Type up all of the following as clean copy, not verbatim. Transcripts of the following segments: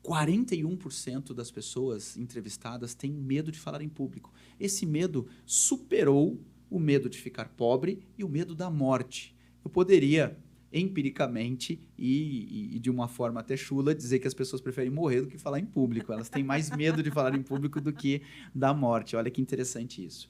41% das pessoas entrevistadas têm medo de falar em público. Esse medo superou o medo de ficar pobre e o medo da morte. Eu poderia, empiricamente e de uma forma até chula, dizer que as pessoas preferem morrer do que falar em público. Elas têm mais medo de falar em público do que da morte. Olha que interessante isso.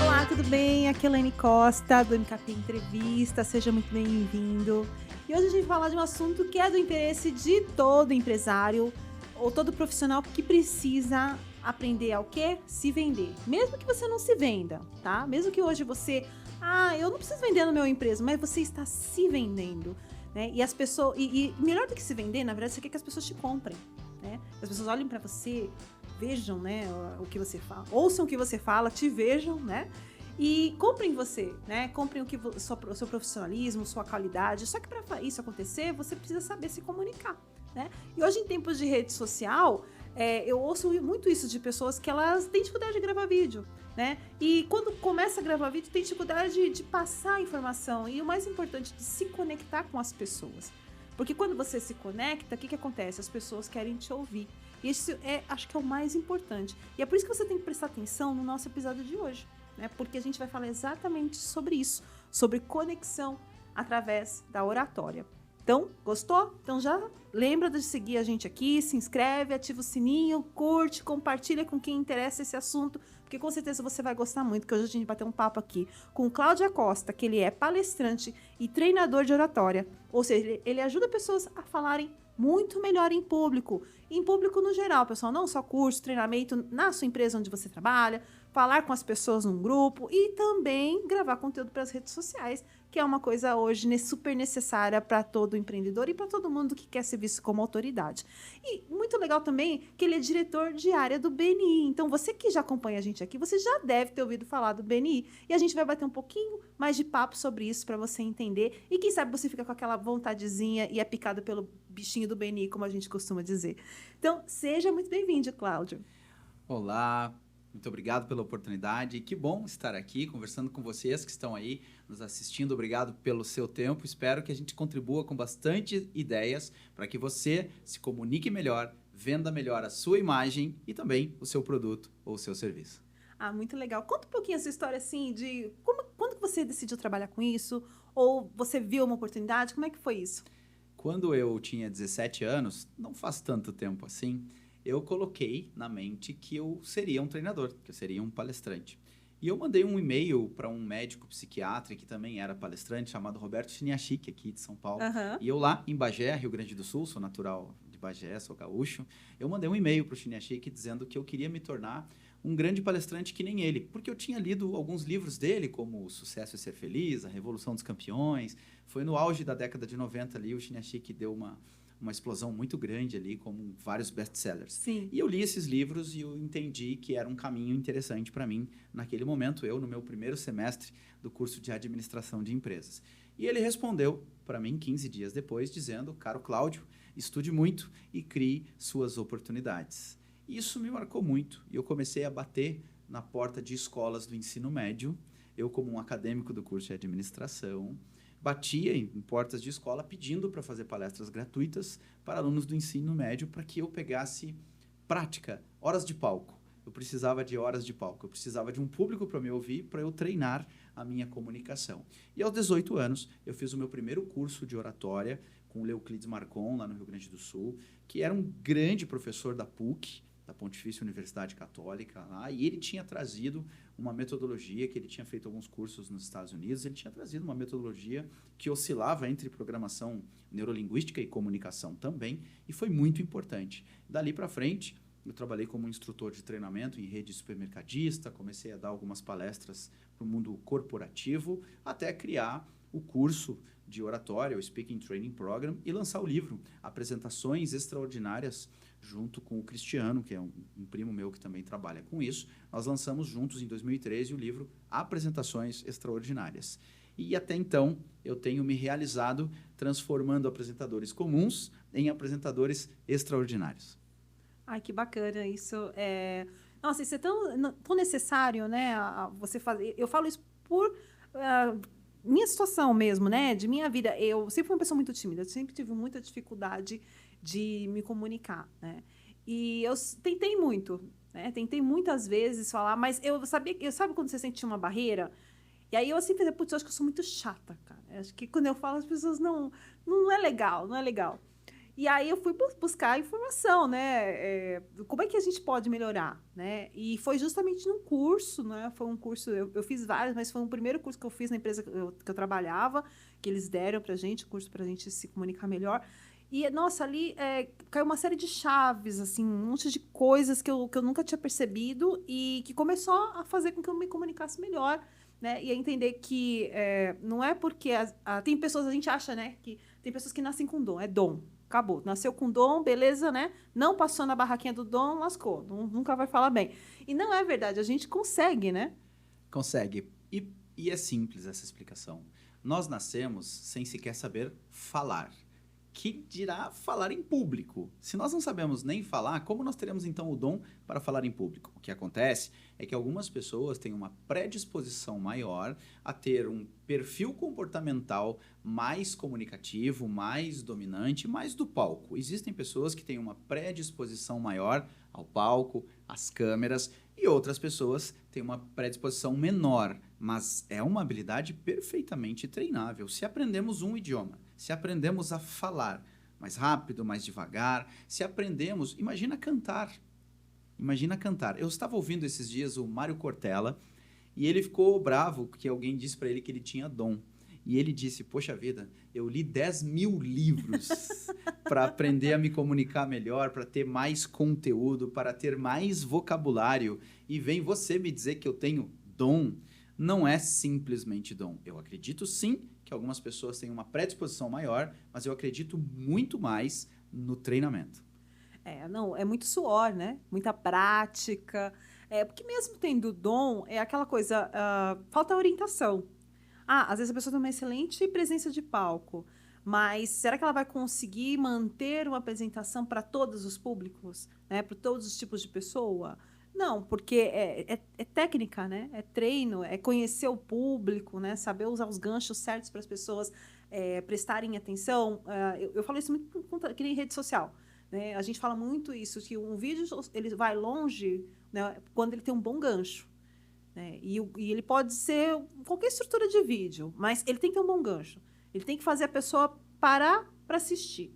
Olá, tudo bem? Aqui é a Elaine Costa, do MKP Entrevista. Seja muito bem-vindo. E hoje a gente vai falar de um assunto que é do interesse de todo empresário ou todo profissional que precisa aprender ao quê? Se vender. Mesmo que você não se venda, tá? Mesmo que hoje você... eu não preciso vender no meu empresa, mas você está se vendendo, né? E as pessoas... E melhor do que se vender, na verdade, você quer que as pessoas te comprem, né? As pessoas olhem pra você, vejam, né, o que você fala, ouçam o que você fala, te vejam, né? E comprem você, né? Comprem o seu profissionalismo, sua qualidade. Só que para isso acontecer, você precisa saber se comunicar, né? E hoje, em tempos de rede social, eu ouço muito isso de pessoas que elas têm dificuldade de gravar vídeo, né? E quando começa a gravar vídeo, tem dificuldade de passar a informação. E o mais importante, de se conectar com as pessoas. Porque quando você se conecta, o que acontece? As pessoas querem te ouvir. E isso acho que é o mais importante. E é por isso que você tem que prestar atenção no nosso episódio de hoje, né? Porque a gente vai falar exatamente sobre isso, sobre conexão através da oratória. Então, gostou? Então já lembra de seguir a gente aqui, se inscreve, ativa o sininho, curte, compartilha com quem interessa esse assunto, porque com certeza você vai gostar muito, porque hoje a gente vai ter um papo aqui com Cláudio Acosta, que ele é palestrante e treinador de oratória, ou seja, ele ajuda pessoas a falarem muito melhor em público no geral, pessoal, não só curso, treinamento na sua empresa onde você trabalha, falar com as pessoas num grupo e também gravar conteúdo para as redes sociais, que é uma coisa hoje super necessária para todo empreendedor e para todo mundo que quer ser visto como autoridade. E muito legal também que ele é diretor de área do BNI. Então, você que já acompanha a gente aqui, você já deve ter ouvido falar do BNI. E a gente vai bater um pouquinho mais de papo sobre isso para você entender. E quem sabe você fica com aquela vontadezinha e é picado pelo bichinho do BNI, como a gente costuma dizer. Então, seja muito bem-vindo, Cláudio. Olá, muito obrigado pela oportunidade. Que bom estar aqui conversando com vocês que estão aí nos assistindo. Obrigado pelo seu tempo. Espero que a gente contribua com bastante ideias para que você se comunique melhor, venda melhor a sua imagem e também o seu produto ou o seu serviço. Muito legal. Conta um pouquinho essa história assim de quando que você decidiu trabalhar com isso? Ou você viu uma oportunidade? Como é que foi isso? Quando eu tinha 17 anos, não faz tanto tempo assim, eu coloquei na mente que eu seria um treinador, que eu seria um palestrante. E eu mandei um e-mail para um médico psiquiatra que também era palestrante, chamado Roberto Chiniachik, aqui de São Paulo. Uhum. E eu lá em Bagé, Rio Grande do Sul, sou natural de Bagé, sou gaúcho, eu mandei um e-mail para o Chiniachik dizendo que eu queria me tornar um grande palestrante que nem ele, porque eu tinha lido alguns livros dele, como O Sucesso e Ser Feliz, A Revolução dos Campeões. Foi no auge da década de 90 ali, o Chiniachik deu uma explosão muito grande ali, como vários best-sellers. Sim. E eu li esses livros e eu entendi que era um caminho interessante para mim naquele momento, eu no meu primeiro semestre do curso de administração de empresas. E ele respondeu para mim 15 dias depois, dizendo: caro Cláudio, estude muito e crie suas oportunidades. Isso me marcou muito e eu comecei a bater na porta de escolas do ensino médio. Eu, como um acadêmico do curso de administração, batia em portas de escola pedindo para fazer palestras gratuitas para alunos do ensino médio para que eu pegasse prática, horas de palco. Eu precisava de horas de palco, eu precisava de um público para me ouvir, para eu treinar a minha comunicação. E aos 18 anos, eu fiz o meu primeiro curso de oratória com o Leuclides Marcon, lá no Rio Grande do Sul, que era um grande professor da PUC, da Pontifícia Universidade Católica, lá, e ele tinha trazido uma metodologia, que ele tinha feito alguns cursos nos Estados Unidos, ele tinha trazido uma metodologia que oscilava entre programação neurolinguística e comunicação também, e foi muito importante. Dali para frente, eu trabalhei como instrutor de treinamento em rede supermercadista, comecei a dar algumas palestras para o mundo corporativo, até criar o curso de oratória, o Speaking Training Program, e lançar o livro Apresentações Extraordinárias, junto com o Cristiano, que é um primo meu que também trabalha com isso. Nós lançamos juntos em 2013 o livro Apresentações Extraordinárias. E até então eu tenho me realizado transformando apresentadores comuns em apresentadores extraordinários. Ai, que bacana isso. Nossa, isso é tão necessário, né? Você fazer. Eu falo isso por minha situação mesmo, né? De minha vida, eu sempre fui uma pessoa muito tímida, sempre tive muita dificuldade de me comunicar, né? E eu tentei muito, né? Tentei muitas vezes falar, mas eu sabia, sabe quando você sentia uma barreira? E aí eu assim falei, putz, eu acho que eu sou muito chata, cara. Eu acho que quando eu falo, as pessoas não é legal, não é legal. E aí eu fui buscar informação, né? Como é que a gente pode melhorar, né? E foi justamente num curso, né? Foi um curso, eu fiz vários, mas foi o primeiro curso que eu fiz na empresa que eu trabalhava, que eles deram pra gente, curso pra gente se comunicar melhor. E, nossa, ali caiu uma série de chaves, assim, um monte de coisas que eu nunca tinha percebido e que começou a fazer com que eu me comunicasse melhor, né? E a entender que não é porque... tem pessoas, a gente acha, né? Que tem pessoas que nascem com dom, é dom. Acabou. Nasceu com dom, beleza, né? Não passou na barraquinha do dom, lascou. Nunca vai falar bem. E não é verdade, a gente consegue, né? Consegue. E é simples essa explicação. Nós nascemos sem sequer saber falar. Que dirá falar em público? Se nós não sabemos nem falar, como nós teremos então o dom para falar em público? O que acontece é que algumas pessoas têm uma predisposição maior a ter um perfil comportamental mais comunicativo, mais dominante, mais do palco. Existem pessoas que têm uma predisposição maior ao palco, às câmeras, e outras pessoas têm uma predisposição menor, mas é uma habilidade perfeitamente treinável. Se aprendemos um idioma, se aprendemos a falar mais rápido, mais devagar, se aprendemos, imagina cantar. Imagina cantar. Eu estava ouvindo esses dias o Mário Cortella e ele ficou bravo porque alguém disse para ele que ele tinha dom. E ele disse, poxa vida, eu li 10.000 livros para aprender a me comunicar melhor, para ter mais conteúdo, para ter mais vocabulário. E vem você me dizer que eu tenho dom. Não é simplesmente dom. Eu acredito sim que algumas pessoas têm uma predisposição maior, mas eu acredito muito mais no treinamento. Não, é muito suor, né? Muita prática. Porque mesmo tendo dom, é aquela coisa, falta orientação. Às vezes a pessoa tem uma excelente presença de palco, mas será que ela vai conseguir manter uma apresentação para todos os públicos, né? Para todos os tipos de pessoa? Não, porque é técnica, né? É treino, é conhecer o público, né? Saber usar os ganchos certos para as pessoas prestarem atenção. Eu falo isso muito que nem rede social, né? A gente fala muito isso, que um vídeo ele vai longe, né, quando ele tem um bom gancho. E ele pode ser qualquer estrutura de vídeo, mas ele tem que ter um bom gancho. Ele tem que fazer a pessoa parar para assistir.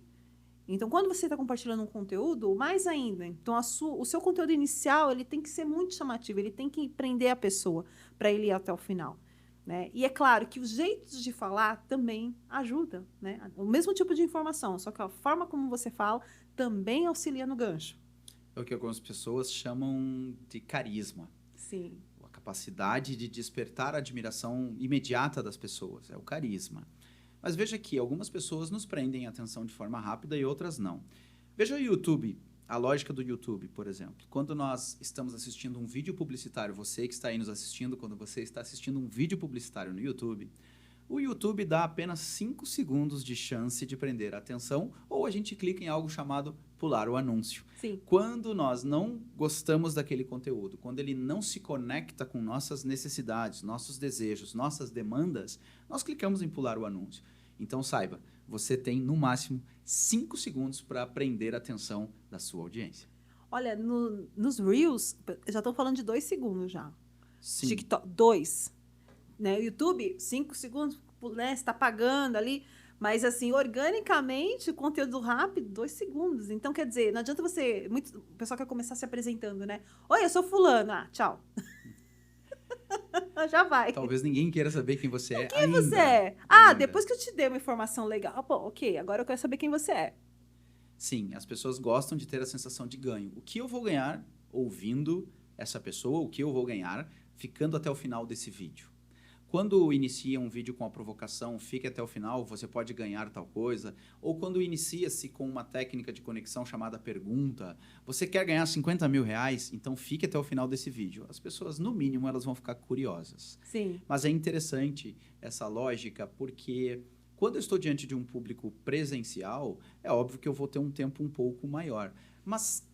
Então, quando você está compartilhando um conteúdo, mais ainda. Então, o seu conteúdo inicial ele tem que ser muito chamativo, ele tem que prender a pessoa para ele ir até o final. Né? E é claro que os jeitos de falar também ajudam. Né? O mesmo tipo de informação, só que a forma como você fala também auxilia no gancho. É o que algumas pessoas chamam de carisma. Sim. A capacidade de despertar a admiração imediata das pessoas, é o carisma. Mas veja que algumas pessoas nos prendem a atenção de forma rápida e outras não. Veja o YouTube, a lógica do YouTube, por exemplo. Quando nós estamos assistindo um vídeo publicitário, você que está aí nos assistindo, quando você está assistindo um vídeo publicitário no YouTube, o YouTube dá apenas 5 segundos de chance de prender a atenção ou a gente clica em algo chamado pular o anúncio. Sim. Quando nós não gostamos daquele conteúdo, quando ele não se conecta com nossas necessidades, nossos desejos, nossas demandas, nós clicamos em pular o anúncio. Então saiba, você tem no máximo 5 segundos para prender a atenção da sua audiência. Olha, nos Reels, já estou falando de 2 segundos já. Sim. TikTok, 2. Né? YouTube, 5 segundos, né? Você está pagando ali. Mas, assim, organicamente, o conteúdo rápido, 2 segundos. Então, quer dizer, não adianta você... O pessoal quer começar se apresentando, né? Oi, eu sou fulano. Tchau. Já vai. Talvez ninguém queira saber quem você é Quem ainda. você é? Ainda. Depois que eu te dei uma informação legal. Pô, ok, agora eu quero saber quem você é. Sim, as pessoas gostam de ter a sensação de ganho. O que eu vou ganhar ouvindo essa pessoa? O que eu vou ganhar ficando até o final desse vídeo? Quando inicia um vídeo com a provocação, fique até o final, você pode ganhar tal coisa. Ou quando inicia-se com uma técnica de conexão chamada pergunta, você quer ganhar 50 mil reais? Então fique até o final desse vídeo. As pessoas, no mínimo, elas vão ficar curiosas. Sim. Mas é interessante essa lógica, porque quando eu estou diante de um público presencial, é óbvio que eu vou ter um tempo um pouco maior. Mas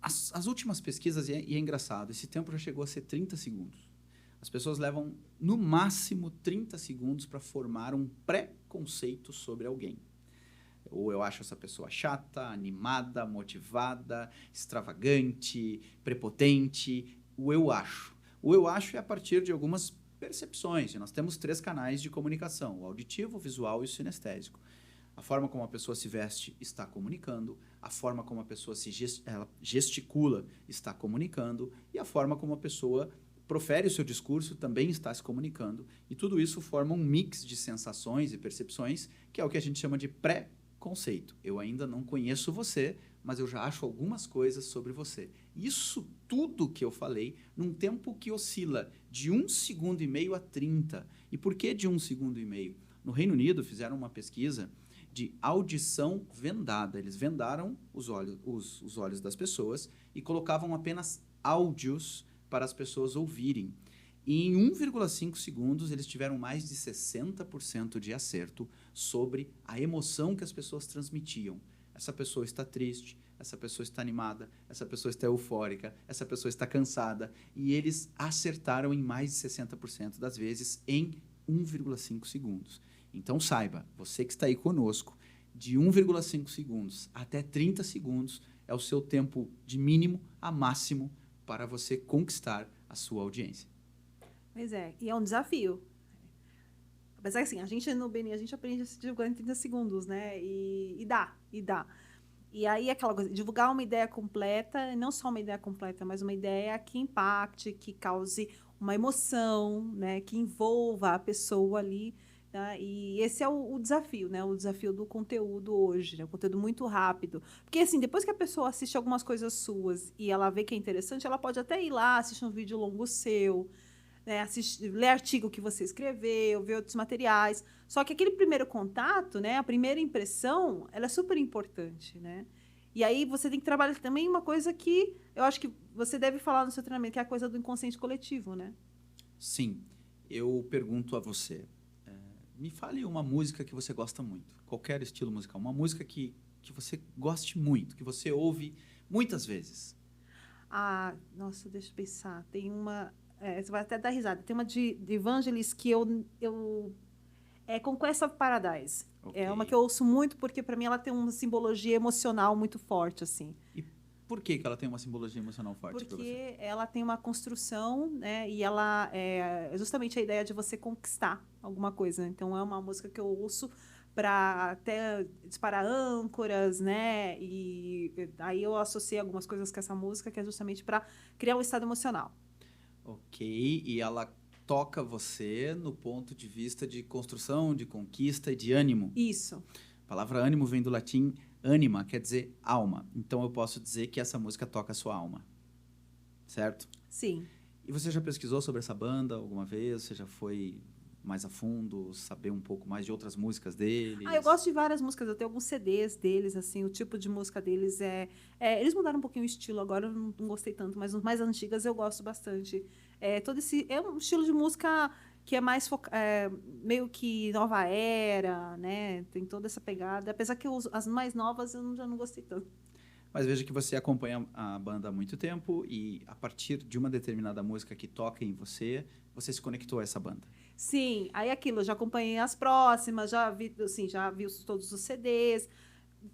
as últimas pesquisas, e é engraçado, esse tempo já chegou a ser 30 segundos. As pessoas levam, no máximo, 30 segundos para formar um pré-conceito sobre alguém. Ou eu acho essa pessoa chata, animada, motivada, extravagante, prepotente. O eu acho. O eu acho é a partir de algumas percepções. E nós temos 3 canais de comunicação: o auditivo, o visual e o sinestésico. A forma como a pessoa se veste está comunicando, a forma como a pessoa ela gesticula está comunicando, e a forma como a pessoa profere o seu discurso também está se comunicando. E tudo isso forma um mix de sensações e percepções, que é o que a gente chama de pré-conceito. Eu ainda não conheço você, mas eu já acho algumas coisas sobre você. Isso tudo que eu falei, num tempo que oscila de 1,5 segundo a 30. E por que de 1,5 segundo? No Reino Unido fizeram uma pesquisa de audição vendada. Eles vendaram os olhos das pessoas e colocavam apenas áudios para as pessoas ouvirem. E em 1,5 segundos, eles tiveram mais de 60% de acerto sobre a emoção que as pessoas transmitiam. Essa pessoa está triste, essa pessoa está animada, essa pessoa está eufórica, essa pessoa está cansada. E eles acertaram em mais de 60% das vezes em 1,5 segundos. Então saiba, você que está aí conosco, de 1,5 segundos até 30 segundos é o seu tempo de mínimo a máximo para você conquistar a sua audiência. Pois é, e é um desafio. Apesar que assim, a gente no BNI, a gente aprende a se divulgar em 30 segundos, né? E dá. E aí aquela coisa, divulgar uma ideia completa, não só uma ideia completa, mas uma ideia que impacte, que cause uma emoção, né? Que envolva a pessoa ali. Tá? E esse é o desafio, né? O desafio do conteúdo hoje, né? O conteúdo muito rápido. Porque, assim, depois que a pessoa assiste algumas coisas suas e ela vê que é interessante, ela pode até ir lá, assistir um vídeo longo seu, né? Ler artigo que você escreveu, ver outros materiais. Só que aquele primeiro contato, né? A primeira impressão, ela é super importante, né? E aí você tem que trabalhar também uma coisa que eu acho que você deve falar no seu treinamento, que é a coisa do inconsciente coletivo, né? Sim. Eu pergunto a você, me fale uma música que você gosta muito, qualquer estilo musical, uma música que você goste muito, que você ouve muitas vezes. Ah, nossa, deixa eu pensar. Tem uma, você vai até dar risada, tem uma de Evangelis que é Conquest of Paradise. Okay. É uma que eu ouço muito porque, para mim, ela tem uma simbologia emocional muito forte, assim. E por que ela tem uma simbologia emocional forte para você? Porque ela tem uma construção, né? E ela é justamente a ideia de você conquistar alguma coisa. Né? Então, é uma música que eu ouço para até disparar âncoras, né? E aí eu associei algumas coisas com essa música, que é justamente para criar um estado emocional. Ok, e ela toca você no ponto de vista de construção, de conquista e de ânimo. Isso. A palavra ânimo vem do latim anima, quer dizer alma. Então, eu posso dizer que essa música toca a sua alma. Certo? Sim. E você já pesquisou sobre essa banda alguma vez? Você já foi mais a fundo, saber um pouco mais de outras músicas deles? Eu gosto de várias músicas. Eu tenho alguns CDs deles, assim. O tipo de música deles eles mudaram um pouquinho o estilo. Agora eu não gostei tanto, mas as mais antigas eu gosto bastante. É um estilo de música que é mais meio que nova era, né? Tem toda essa pegada. Apesar que as mais novas eu já não gostei tanto. Mas veja que você acompanha a banda há muito tempo e a partir de uma determinada música que toca em você, você se conectou a essa banda. Sim, aí aquilo, eu já acompanhei as próximas, já vi todos os CDs,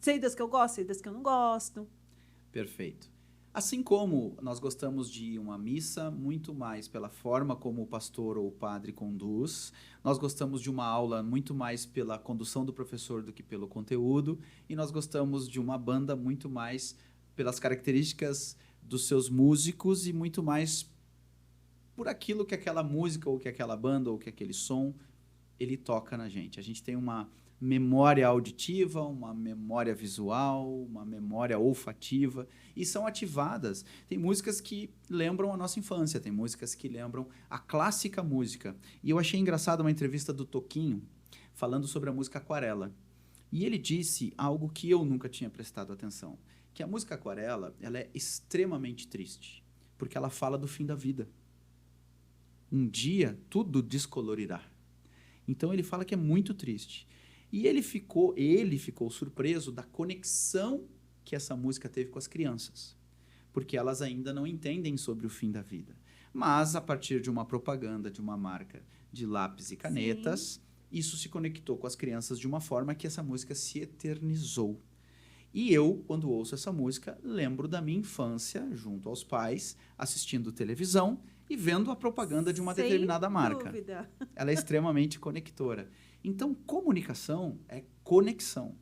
sei das que eu gosto, sei das que eu não gosto. Perfeito. Assim como nós gostamos de uma missa muito mais pela forma como o pastor ou o padre conduz, nós gostamos de uma aula muito mais pela condução do professor do que pelo conteúdo, e nós gostamos de uma banda muito mais pelas características dos seus músicos e muito mais por aquilo que aquela música ou que aquela banda ou que aquele som ele toca na gente. A gente tem uma memória auditiva, uma memória visual, uma memória olfativa, e são ativadas. Tem músicas que lembram a nossa infância, tem músicas que lembram a clássica música. E eu achei engraçado uma entrevista do Toquinho falando sobre a música Aquarela. E ele disse algo que eu nunca tinha prestado atenção, que a música Aquarela, ela é extremamente triste, porque ela fala do fim da vida. Um dia tudo descolorirá. Então ele fala que é muito triste. E ele ficou surpreso da conexão que essa música teve com as crianças, porque elas ainda não entendem sobre o fim da vida. Mas, a partir de uma propaganda de uma marca de lápis e canetas, isso se conectou com as crianças de uma forma que essa música se eternizou. E eu, quando ouço essa música, lembro da minha infância, junto aos pais, assistindo televisão e vendo a propaganda de uma determinada marca. Dúvida. Ela é extremamente conectora. Então, comunicação é conexão.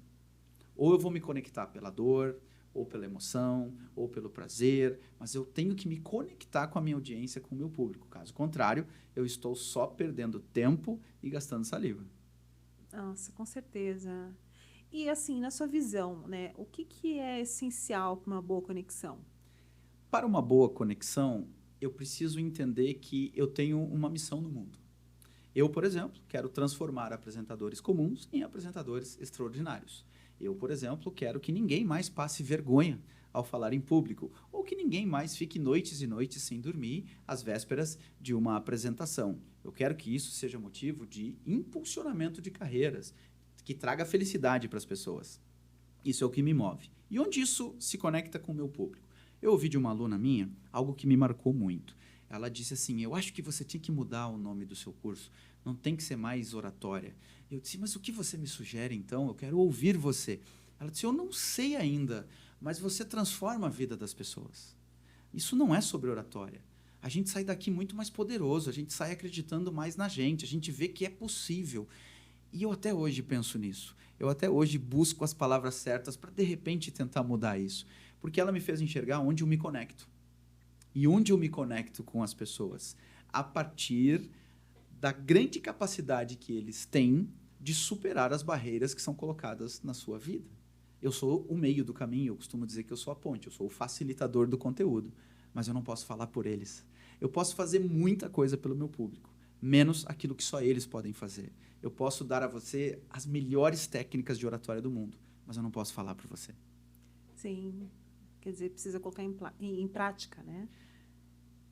Ou eu vou me conectar pela dor, ou pela emoção, ou pelo prazer, mas eu tenho que me conectar com a minha audiência, com o meu público. Caso contrário, eu estou só perdendo tempo e gastando saliva. Nossa, com certeza. E assim, na sua visão, né, o que é essencial para uma boa conexão? Para uma boa conexão, eu preciso entender que eu tenho uma missão no mundo. Eu, por exemplo, quero transformar apresentadores comuns em apresentadores extraordinários. Eu, por exemplo, quero que ninguém mais passe vergonha ao falar em público, ou que ninguém mais fique noites e noites sem dormir às vésperas de uma apresentação. Eu quero que isso seja motivo de impulsionamento de carreiras, que traga felicidade para as pessoas. Isso é o que me move. E onde isso se conecta com o meu público? Eu ouvi de uma aluna minha algo que me marcou muito. Ela disse assim, eu acho que você tinha que mudar o nome do seu curso, não tem que ser mais oratória. Eu disse, mas o que você me sugere então? Eu quero ouvir você. Ela disse, eu não sei ainda, mas você transforma a vida das pessoas. Isso não é sobre oratória. A gente sai daqui muito mais poderoso, a gente sai acreditando mais na gente, a gente vê que é possível. E eu até hoje penso nisso. Eu até hoje busco as palavras certas para, de repente, tentar mudar isso. Porque ela me fez enxergar onde eu me conecto. E onde eu me conecto com as pessoas? A partir da grande capacidade que eles têm de superar as barreiras que são colocadas na sua vida. Eu sou o meio do caminho, eu costumo dizer que eu sou a ponte, eu sou o facilitador do conteúdo. Mas eu não posso falar por eles. Eu posso fazer muita coisa pelo meu público, menos aquilo que só eles podem fazer. Eu posso dar a você as melhores técnicas de oratória do mundo, mas eu não posso falar por você. Sim, quer dizer, precisa colocar em prática, né?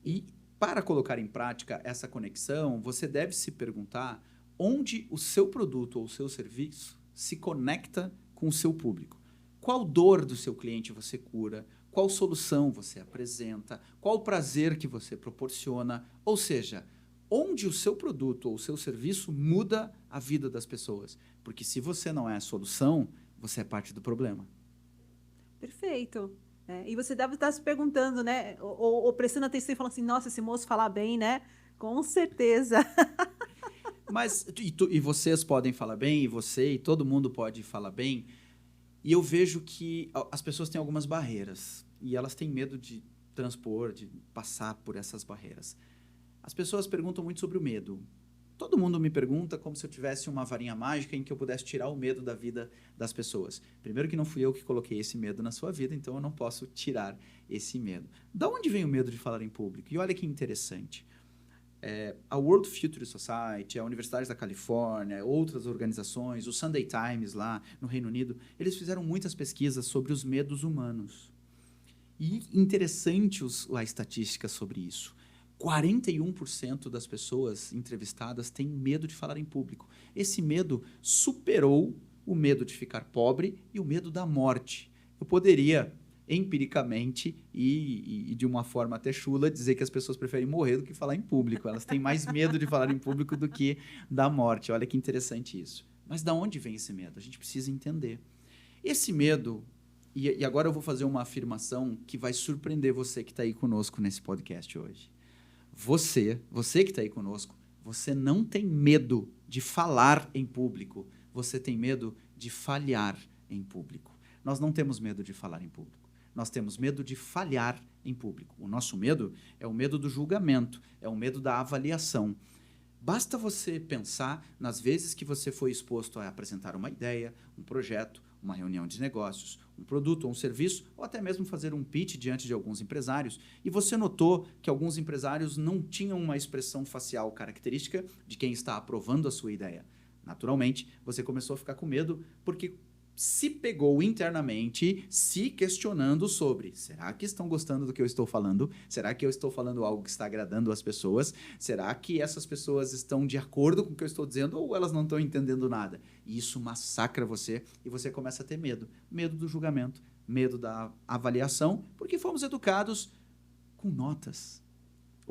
E para colocar em prática essa conexão, você deve se perguntar onde o seu produto ou o seu serviço se conecta com o seu público. Qual dor do seu cliente você cura? Qual solução você apresenta? Qual prazer que você proporciona? Ou seja, onde o seu produto ou o seu serviço muda a vida das pessoas. Porque se você não é a solução, você é parte do problema. Perfeito. E você deve estar se perguntando, né? Ou prestando atenção e falando assim, nossa, esse moço fala bem, né? Com certeza. Mas, e vocês podem falar bem, e você, e todo mundo pode falar bem. E eu vejo que as pessoas têm algumas barreiras. E elas têm medo de transpor, de passar por essas barreiras. As pessoas perguntam muito sobre o medo. Todo mundo me pergunta como se eu tivesse uma varinha mágica em que eu pudesse tirar o medo da vida das pessoas. Primeiro que não fui eu que coloquei esse medo na sua vida, então eu não posso tirar esse medo. Da onde vem o medo de falar em público? E olha que interessante. A World Future Society, a Universidade da Califórnia, outras organizações, o Sunday Times lá no Reino Unido, eles fizeram muitas pesquisas sobre os medos humanos. E interessante a estatística sobre isso. 41% das pessoas entrevistadas têm medo de falar em público. Esse medo superou o medo de ficar pobre e o medo da morte. Eu poderia, empiricamente e de uma forma até chula, dizer que as pessoas preferem morrer do que falar em público. Elas têm mais medo de falar em público do que da morte. Olha que interessante isso. Mas de onde vem esse medo? A gente precisa entender. Esse medo, e agora eu vou fazer uma afirmação que vai surpreender você que está aí conosco nesse podcast hoje. Você que está aí conosco, você não tem medo de falar em público, você tem medo de falhar em público. Nós não temos medo de falar em público, nós temos medo de falhar em público. O nosso medo é o medo do julgamento, é o medo da avaliação. Basta você pensar nas vezes que você foi exposto a apresentar uma ideia, um projeto, uma reunião de negócios, um produto ou um serviço, ou até mesmo fazer um pitch diante de alguns empresários, e você notou que alguns empresários não tinham uma expressão facial característica de quem está aprovando a sua ideia. Naturalmente, você começou a ficar com medo porque se pegou internamente se questionando sobre: será que estão gostando do que eu estou falando? Será que eu estou falando algo que está agradando as pessoas? Será que essas pessoas estão de acordo com o que eu estou dizendo ou elas não estão entendendo nada? E isso massacra você e você começa a ter medo. Medo do julgamento, medo da avaliação, porque fomos educados com notas.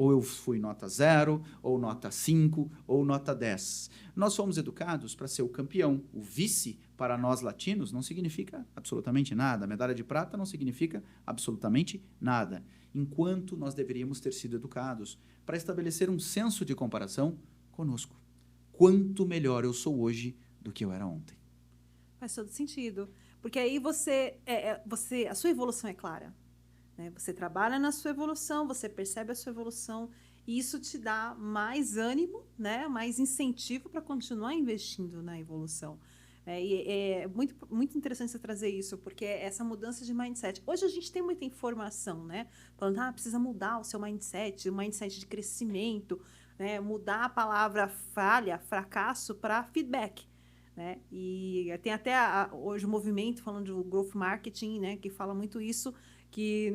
ou eu fui nota 0, ou nota 5, ou nota 10. Nós fomos educados para ser o campeão. O vice, para nós latinos, não significa absolutamente nada. A medalha de prata não significa absolutamente nada. Enquanto nós deveríamos ter sido educados para estabelecer um senso de comparação conosco. Quanto melhor eu sou hoje do que eu era ontem. Faz todo sentido. Porque aí a sua evolução é clara. Né? Você trabalha na sua evolução, você percebe a sua evolução, e isso te dá mais ânimo, né? Mais incentivo para continuar investindo na evolução. E é muito, muito interessante você trazer isso, porque é essa mudança de mindset. Hoje a gente tem muita informação, né? Falando, precisa mudar o seu mindset, o mindset de crescimento, né? Mudar a palavra falha, fracasso, para feedback. Né? E tem até hoje o movimento falando de growth marketing, né? Que fala muito isso, que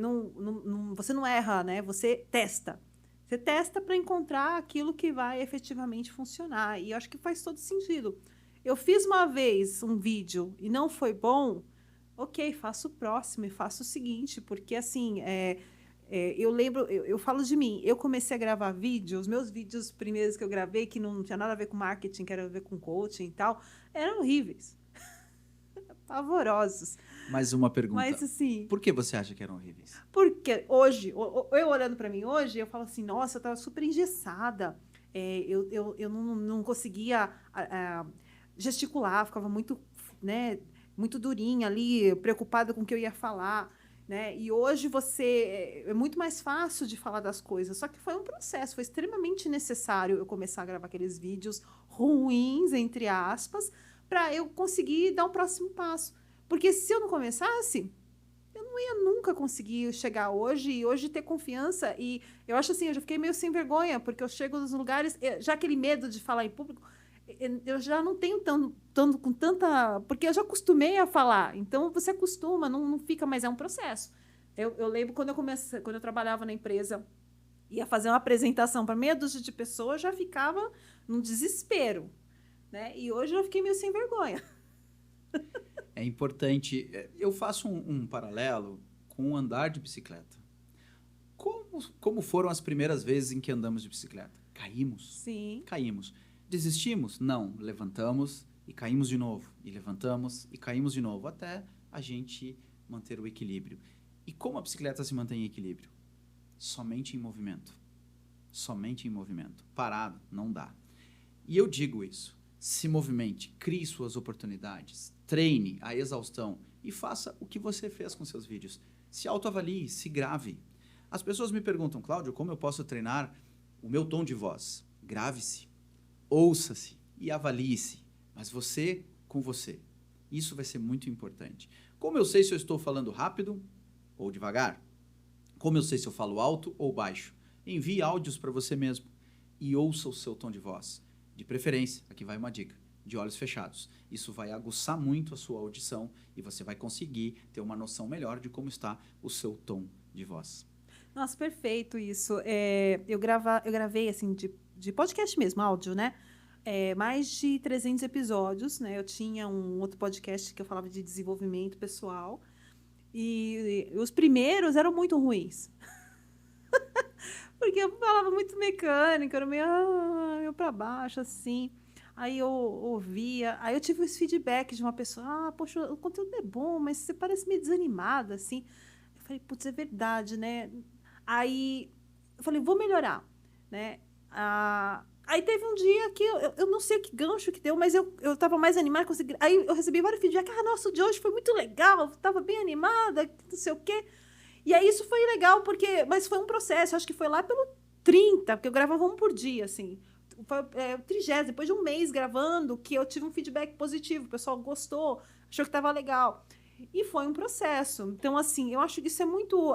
você não erra, né? Você testa. Você testa para encontrar aquilo que vai efetivamente funcionar. E eu acho que faz todo sentido. Eu fiz uma vez um vídeo e não foi bom, ok, faço o próximo e faço o seguinte, porque assim, eu lembro, eu falo de mim, eu comecei a gravar vídeos, os meus vídeos primeiros que eu gravei, que não tinha nada a ver com marketing, que era a ver com coaching e tal, eram horríveis. Pavorosos. Mais uma pergunta. Mas, assim, por que você acha que eram horríveis? Porque hoje, eu olhando para mim hoje, eu falo assim, nossa, eu estava super engessada. Eu não conseguia gesticular, ficava muito, né, muito durinha ali, preocupada com o que eu ia falar. Né? E hoje é muito mais fácil de falar das coisas, só que foi um processo, foi extremamente necessário eu começar a gravar aqueles vídeos ruins, entre aspas, para eu conseguir dar o próximo passo. Porque se eu não começasse, eu não ia nunca conseguir chegar hoje e hoje ter confiança. E eu acho assim, eu já fiquei meio sem vergonha, porque eu chego nos lugares, já aquele medo de falar em público, eu já não tenho tanto com tanta... Porque eu já acostumei a falar. Então, você acostuma, não fica mais... É um processo. Eu lembro quando eu trabalhava na empresa, ia fazer uma apresentação para meia dúzia de pessoas, já ficava num desespero. Né? E hoje eu fiquei meio sem vergonha. É importante... Eu faço um paralelo com o andar de bicicleta. Como foram as primeiras vezes em que andamos de bicicleta? Caímos. Sim. Caímos. Desistimos? Não. Levantamos e caímos de novo. E levantamos e caímos de novo. Até a gente manter o equilíbrio. E como a bicicleta se mantém em equilíbrio? Somente em movimento. Somente em movimento. Parado, não dá. E eu digo isso. Se movimente, crie suas oportunidades, treine a exaustão e faça o que você fez com seus vídeos. Se autoavalie, se grave. As pessoas me perguntam, Cláudio, como eu posso treinar o meu tom de voz? Grave-se. Ouça-se e avalie-se, mas você com você. Isso vai ser muito importante. Como eu sei se eu estou falando rápido ou devagar? Como eu sei se eu falo alto ou baixo? Envie áudios para você mesmo e ouça o seu tom de voz. De preferência, aqui vai uma dica, de olhos fechados. Isso vai aguçar muito a sua audição e você vai conseguir ter uma noção melhor de como está o seu tom de voz. Nossa, perfeito isso. Eu gravei, assim, de podcast mesmo, áudio, né? Mais de 300 episódios, né? Eu tinha um outro podcast que eu falava de desenvolvimento pessoal. E os primeiros eram muito ruins. Porque eu falava muito mecânica, era meio para baixo, assim. Aí eu ouvia, aí eu tive esse feedback de uma pessoa, poxa, o conteúdo é bom, mas você parece meio desanimada, assim. Eu falei, putz, é verdade, né? Aí eu falei, vou melhorar, né? Aí teve um dia que eu não sei que gancho que deu, mas eu estava mais animada. Aí eu recebi vários feedbacks. Nossa, o de hoje foi muito legal, estava bem animada, não sei o quê. E aí isso foi legal, mas foi um processo. Acho que foi lá pelo 30, porque eu gravava um por dia, assim. Foi o 30º, depois de um mês gravando, que eu tive um feedback positivo. O pessoal gostou, achou que estava legal. E foi um processo. Então, assim, eu acho que isso é muito...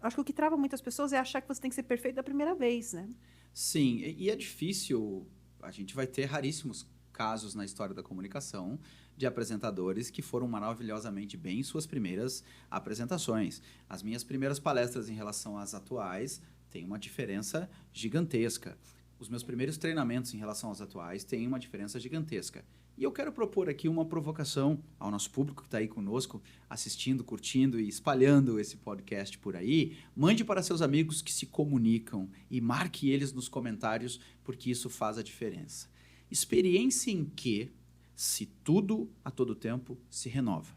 acho que o que trava muitas pessoas é achar que você tem que ser perfeito da primeira vez, né? Sim, e é difícil, a gente vai ter raríssimos casos na história da comunicação de apresentadores que foram maravilhosamente bem em suas primeiras apresentações. As minhas primeiras palestras em relação às atuais têm uma diferença gigantesca. Os meus primeiros treinamentos em relação aos atuais têm uma diferença gigantesca. E eu quero propor aqui uma provocação ao nosso público que está aí conosco, assistindo, curtindo e espalhando esse podcast por aí. Mande para seus amigos que se comunicam e marque eles nos comentários, porque isso faz a diferença. Experiência em que, se tudo a todo tempo se renova.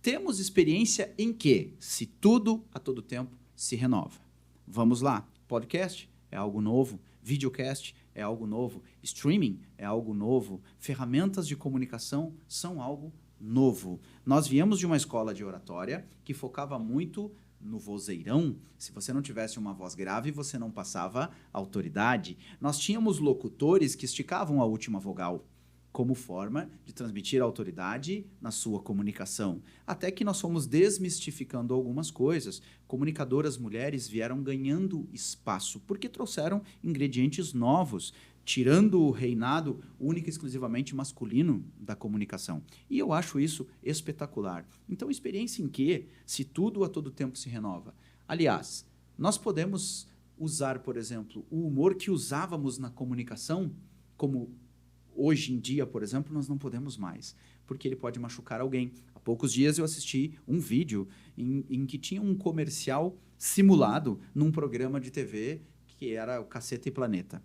Temos experiência em que, se tudo a todo tempo se renova. Vamos lá. Podcast é algo novo. Videocast é algo novo. Streaming é algo novo. Ferramentas de comunicação são algo novo. Nós viemos de uma escola de oratória que focava muito no vozeirão. Se você não tivesse uma voz grave, você não passava autoridade. Nós tínhamos locutores que esticavam a última vogal como forma de transmitir autoridade na sua comunicação. Até que nós fomos desmistificando algumas coisas. Comunicadoras mulheres vieram ganhando espaço, porque trouxeram ingredientes novos, tirando o reinado único e exclusivamente masculino da comunicação. E eu acho isso espetacular. Então, experiência em que, se tudo a todo tempo se renova. Aliás, nós podemos usar, por exemplo, o humor que usávamos na comunicação como hoje em dia, por exemplo, nós não podemos mais, porque ele pode machucar alguém. Há poucos dias eu assisti um vídeo em que tinha um comercial simulado num programa de TV que era o Caceta e Planeta.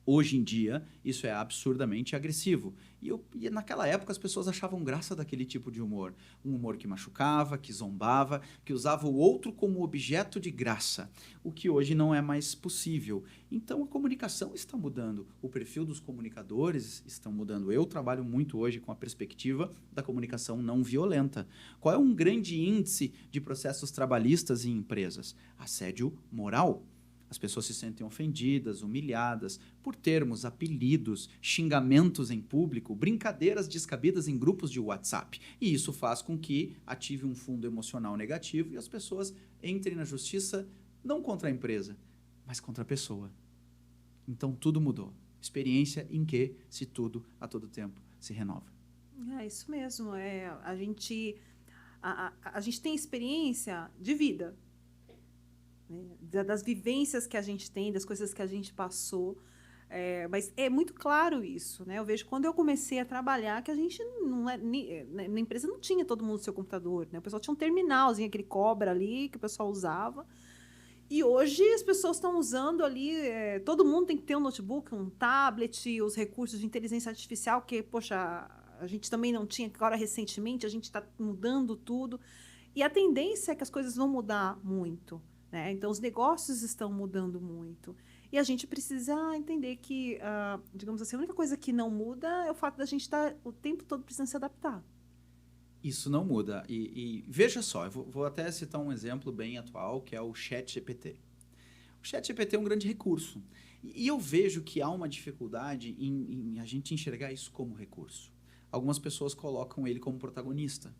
Hoje em dia, isso é absurdamente agressivo. E naquela época as pessoas achavam graça daquele tipo de humor. Um humor que machucava, que zombava, que usava o outro como objeto de graça. O que hoje não é mais possível. Então a comunicação está mudando. O perfil dos comunicadores está mudando. Eu trabalho muito hoje com a perspectiva da comunicação não violenta. Qual é um grande índice de processos trabalhistas em empresas? Assédio moral. As pessoas se sentem ofendidas, humilhadas por termos, apelidos, xingamentos em público, brincadeiras descabidas em grupos de WhatsApp. E isso faz com que ative um fundo emocional negativo e as pessoas entrem na justiça não contra a empresa, mas contra a pessoa. Então tudo mudou. Experiência em que, se tudo a todo tempo se renova. É isso mesmo. A gente tem experiência de vida. Das vivências que a gente tem, das coisas que a gente passou. Mas é muito claro isso, né? Eu vejo quando eu comecei a trabalhar que a gente na empresa não tinha todo mundo no seu computador, né? O pessoal tinha um terminalzinho, aquele cobra ali que o pessoal usava. E hoje as pessoas estão usando ali, todo mundo tem que ter um notebook, um tablet, os recursos de inteligência artificial, que, poxa, a gente também não tinha, agora recentemente a gente está mudando tudo. E a tendência é que as coisas vão mudar muito. Né? Então, os negócios estão mudando muito. E a gente precisa entender que, digamos assim, a única coisa que não muda é o fato da gente estar o tempo todo precisando se adaptar. Isso não muda. E veja só, eu vou até citar um exemplo bem atual, que é o ChatGPT. O ChatGPT é um grande recurso. E eu vejo que há uma dificuldade em a gente enxergar isso como recurso. Algumas pessoas colocam ele como protagonista.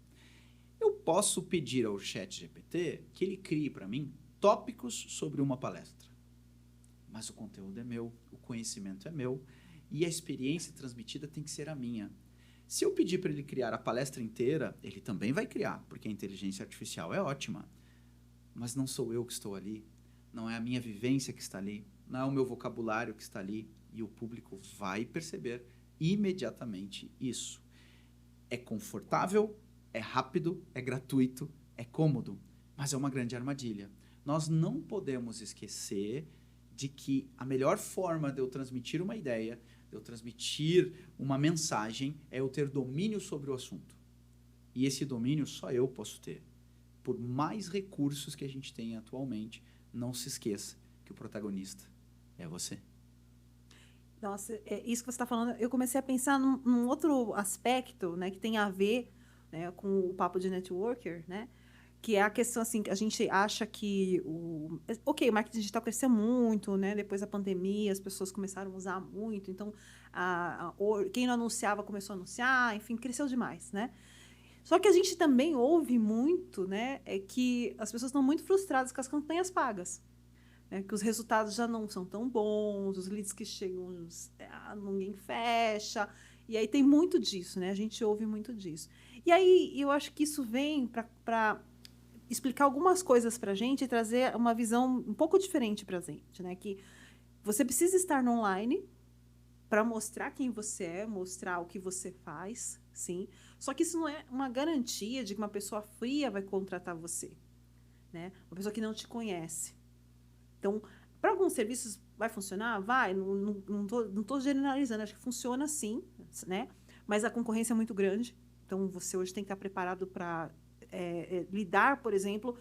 Eu posso pedir ao ChatGPT que ele crie para mim tópicos sobre uma palestra. Mas o conteúdo é meu, o conhecimento é meu e a experiência transmitida tem que ser a minha. Se eu pedir para ele criar a palestra inteira, ele também vai criar, porque a inteligência artificial é ótima. Mas não sou eu que estou ali, não é a minha vivência que está ali, não é o meu vocabulário que está ali e o público vai perceber imediatamente isso. É confortável, é rápido, é gratuito, é cômodo, mas é uma grande armadilha. Nós não podemos esquecer de que a melhor forma de eu transmitir uma ideia, de eu transmitir uma mensagem, é eu ter domínio sobre o assunto. E esse domínio só eu posso ter. Por mais recursos que a gente tem atualmente, não se esqueça que o protagonista é você. Nossa, isso que você está falando, eu comecei a pensar num outro aspecto, né, que tem a ver, né, com o papo de networker, né? Que é a questão, assim, que a gente acha que o marketing digital cresceu muito, né? Depois da pandemia, as pessoas começaram a usar muito. Então, quem não anunciava começou a anunciar, enfim, cresceu demais, né? Só que a gente também ouve muito, né? É que as pessoas estão muito frustradas com as campanhas pagas. Né? Que os resultados já não são tão bons, os leads que chegam, ninguém fecha. E aí tem muito disso, né? A gente ouve muito disso. E aí, eu acho que isso vem para explicar algumas coisas para a gente e trazer uma visão um pouco diferente para a gente, né? Que você precisa estar no online para mostrar quem você é, mostrar o que você faz, sim. Só que isso não é uma garantia de que uma pessoa fria vai contratar você, né? Uma pessoa que não te conhece. Então, para alguns serviços vai funcionar? Vai. Não tô generalizando, acho que funciona sim, né? Mas a concorrência é muito grande. Então, você hoje tem que estar preparado para lidar, por exemplo,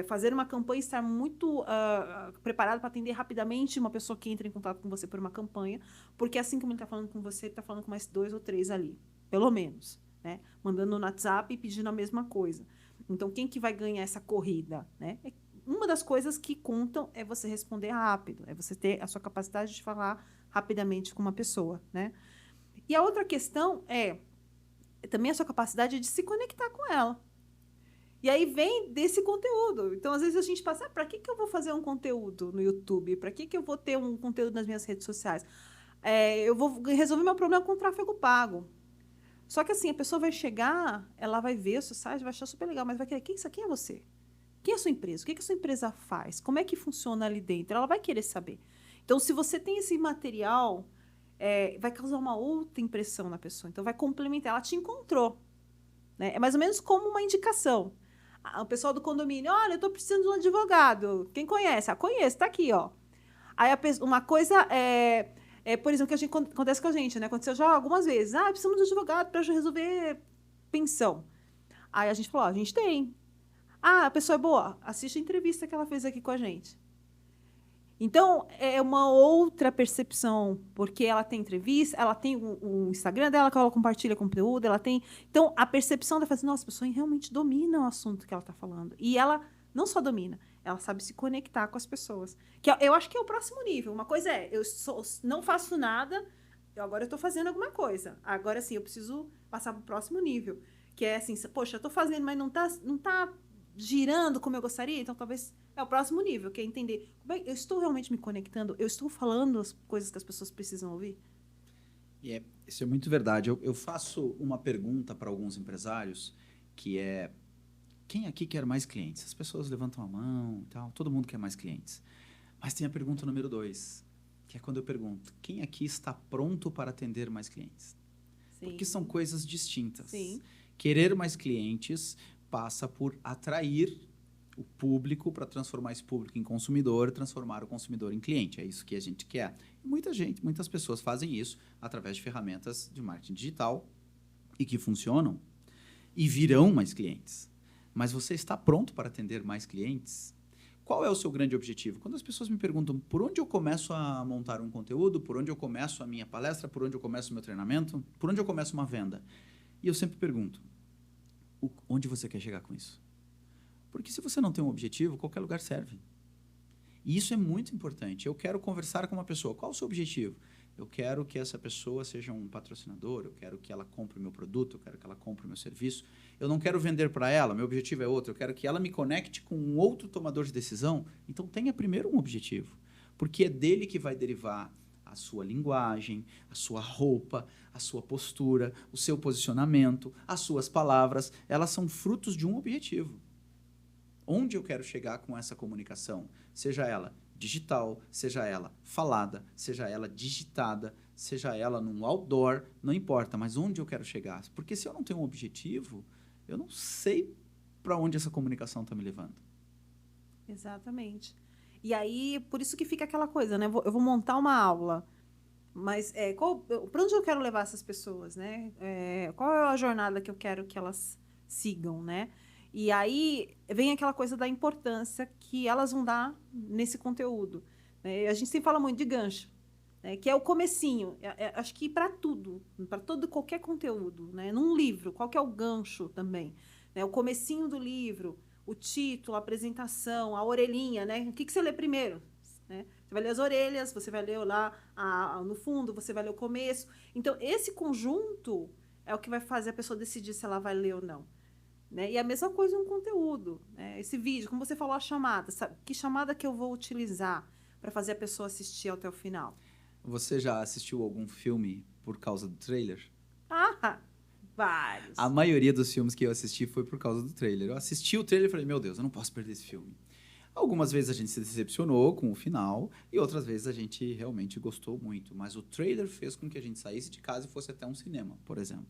fazer uma campanha e estar muito preparado para atender rapidamente uma pessoa que entra em contato com você por uma campanha, porque assim como ele está falando com você, ele está falando com mais 2 ou 3 ali, pelo menos, né? Mandando no WhatsApp e pedindo a mesma coisa. Então, quem que vai ganhar essa corrida, né? Uma das coisas que contam é você responder rápido, é você ter a sua capacidade de falar rapidamente com uma pessoa, né? E a outra questão é também a sua capacidade de se conectar com ela. E aí vem desse conteúdo. Então, às vezes, a gente passa, para que eu vou fazer um conteúdo no YouTube? Para que eu vou ter um conteúdo nas minhas redes sociais? Eu vou resolver meu problema com tráfego pago. Só que, assim, a pessoa vai chegar, ela vai ver o seu site, vai achar super legal, mas vai querer, quem é você? Quem é a sua empresa? O que a sua empresa faz? Como é que funciona ali dentro? Ela vai querer saber. Então, se você tem esse material, vai causar uma outra impressão na pessoa. Então, vai complementar. Ela te encontrou, né? É mais ou menos como uma indicação. O pessoal do condomínio, olha, eu estou precisando de um advogado. Quem conhece? Conheço, está aqui, ó. Aí, uma coisa por exemplo, que acontece com a gente, né? Aconteceu já algumas vezes. Precisamos de um advogado para resolver pensão. Aí a gente falou, a gente tem. A pessoa é boa? Assiste a entrevista que ela fez aqui com a gente. Então, é uma outra percepção, porque ela tem entrevista, ela tem o Instagram dela, que ela compartilha conteúdo, ela tem... Então, a percepção da nossa, a pessoa realmente domina o assunto que ela está falando. E ela não só domina, ela sabe se conectar com as pessoas. Que eu acho que é o próximo nível. Uma coisa eu não faço nada, agora eu estou fazendo alguma coisa. Agora, sim, eu preciso passar para o próximo nível. Que é assim, poxa, eu estou fazendo, mas não tá girando como eu gostaria, então talvez é o próximo nível, que é entender eu estou realmente me conectando, eu estou falando as coisas que as pessoas precisam ouvir. Isso é muito verdade. Eu faço uma pergunta para alguns empresários, que é, quem aqui quer mais clientes? As pessoas levantam a mão e tal, todo mundo quer mais clientes. Mas tem a pergunta número 2, que é quando eu pergunto, quem aqui está pronto para atender mais clientes? Sim. Porque são coisas distintas. Sim. Querer mais clientes passa por atrair o público para transformar esse público em consumidor, transformar o consumidor em cliente. É isso que a gente quer. E muitas pessoas fazem isso através de ferramentas de marketing digital e que funcionam e virão mais clientes. Mas você está pronto para atender mais clientes? Qual é o seu grande objetivo? Quando as pessoas me perguntam por onde eu começo a montar um conteúdo, por onde eu começo a minha palestra, por onde eu começo o meu treinamento, por onde eu começo uma venda? E eu sempre pergunto, onde você quer chegar com isso? Porque se você não tem um objetivo, qualquer lugar serve. E isso é muito importante. Eu quero conversar com uma pessoa. Qual é o seu objetivo? Eu quero que essa pessoa seja um patrocinador, eu quero que ela compre o meu produto, eu quero que ela compre o meu serviço. Eu não quero vender para ela, meu objetivo é outro. Eu quero que ela me conecte com um outro tomador de decisão. Então, tenha primeiro um objetivo. Porque é dele que vai derivar a sua linguagem, a sua roupa, a sua postura, o seu posicionamento, as suas palavras. Elas são frutos de um objetivo. Onde eu quero chegar com essa comunicação? Seja ela digital, seja ela falada, seja ela digitada, seja ela num outdoor, não importa, mas onde eu quero chegar? Porque se eu não tenho um objetivo, eu não sei para onde essa comunicação está me levando. Exatamente. E aí, por isso que fica aquela coisa, né? Eu vou montar uma aula, mas para onde eu quero levar essas pessoas, né? Qual é a jornada que eu quero que elas sigam, né? E aí vem aquela coisa da importância que elas vão dar nesse conteúdo. A gente sempre fala muito de gancho, né? Que é o comecinho. Acho que para tudo, para qualquer conteúdo, né? Num livro, qual que é o gancho também? Né? O comecinho do livro, o título, a apresentação, a orelhinha, né? O que você lê primeiro? Né? Você vai ler as orelhas, você vai ler lá no fundo, você vai ler o começo. Então, esse conjunto é o que vai fazer a pessoa decidir se ela vai ler ou não. Né? E a mesma coisa um conteúdo. Né? Esse vídeo, como você falou, a chamada. Sabe? Que chamada que eu vou utilizar para fazer a pessoa assistir até o final? Você já assistiu algum filme por causa do trailer? Vários. A maioria dos filmes que eu assisti foi por causa do trailer. Eu assisti o trailer e falei, meu Deus, eu não posso perder esse filme. Algumas vezes a gente se decepcionou com o final e outras vezes a gente realmente gostou muito. Mas o trailer fez com que a gente saísse de casa e fosse até um cinema, por exemplo.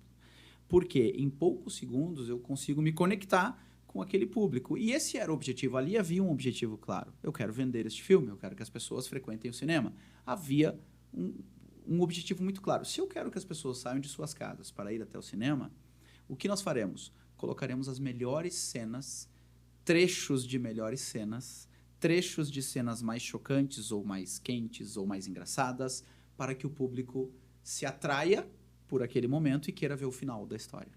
Porque em poucos segundos eu consigo me conectar com aquele público. E esse era o objetivo. Ali havia um objetivo claro. Eu quero vender este filme, eu quero que as pessoas frequentem o cinema. Havia um objetivo muito claro. Se eu quero que as pessoas saiam de suas casas para ir até o cinema, o que nós faremos? Colocaremos as melhores cenas, trechos de melhores cenas, trechos de cenas mais chocantes ou mais quentes ou mais engraçadas, para que o público se atraia por aquele momento e queira ver o final da história.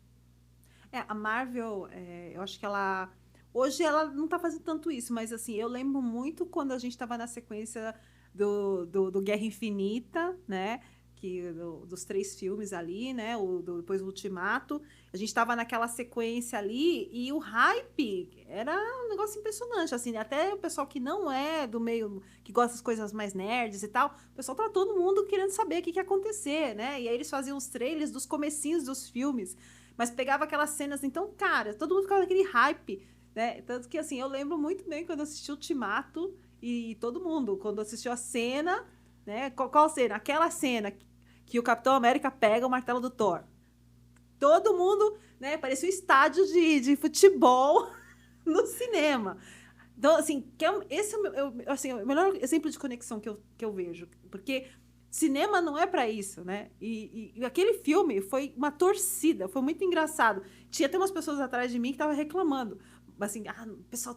A Marvel, eu acho que ela... Hoje ela não está fazendo tanto isso, mas assim, eu lembro muito quando a gente estava na sequência do Guerra Infinita, né? Dos 3 filmes ali, né? Depois o Ultimato. A gente estava naquela sequência ali e o hype era um negócio impressionante, assim, até o pessoal que não é do meio, que gosta das coisas mais nerds e tal, o pessoal tá todo mundo querendo saber o que ia acontecer, né? E aí eles faziam os trailers dos comecinhos dos filmes, mas pegava aquelas cenas, então, cara, todo mundo ficava naquele hype, né? Tanto que, assim, eu lembro muito bem quando eu assisti o Ultimato e todo mundo, quando assistiu a cena, né? Qual cena? Aquela cena que o Capitão América pega o martelo do Thor. Todo mundo, né? Parecia um estádio de futebol no cinema. Então, assim, esse é o melhor exemplo de conexão que eu vejo. Porque cinema não é para isso, né? E aquele filme foi uma torcida, foi muito engraçado. Tinha até umas pessoas atrás de mim que estavam reclamando. Assim, o pessoal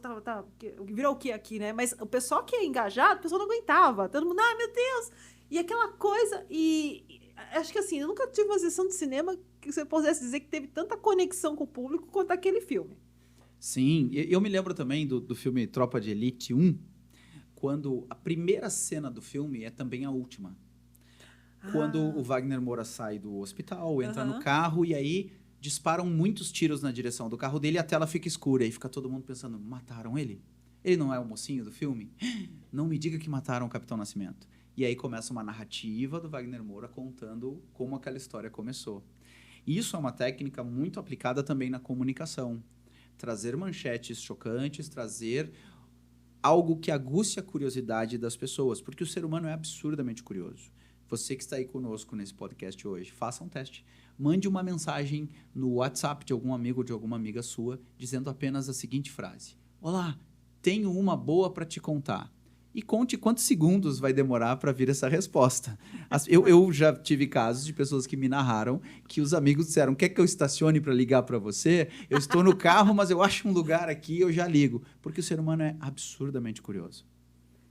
virou o que aqui, né? Mas o pessoal que é engajado, o pessoal não aguentava. Todo mundo, ai, meu Deus! E aquela coisa... acho que assim, eu nunca tive uma sessão de cinema que você pudesse dizer que teve tanta conexão com o público quanto aquele filme. Sim, eu me lembro também do filme Tropa de Elite 1, quando a primeira cena do filme é também a última. Quando o Wagner Moura sai do hospital, entra no carro e aí disparam muitos tiros na direção do carro dele e a tela fica escura. E fica todo mundo pensando, mataram ele? Ele não é o mocinho do filme? Não me diga que mataram o Capitão Nascimento. E aí começa uma narrativa do Wagner Moura contando como aquela história começou. Isso é uma técnica muito aplicada também na comunicação. Trazer manchetes chocantes, trazer algo que aguce a curiosidade das pessoas, porque o ser humano é absurdamente curioso. Você que está aí conosco nesse podcast hoje, faça um teste. Mande uma mensagem no WhatsApp de algum amigo ou de alguma amiga sua, dizendo apenas a seguinte frase: olá, tenho uma boa para te contar. E conte quantos segundos vai demorar para vir essa resposta. Eu já tive casos de pessoas que me narraram que os amigos disseram, quer que eu estacione para ligar para você? Eu estou no carro, mas eu acho um lugar aqui, eu já ligo. Porque o ser humano é absurdamente curioso.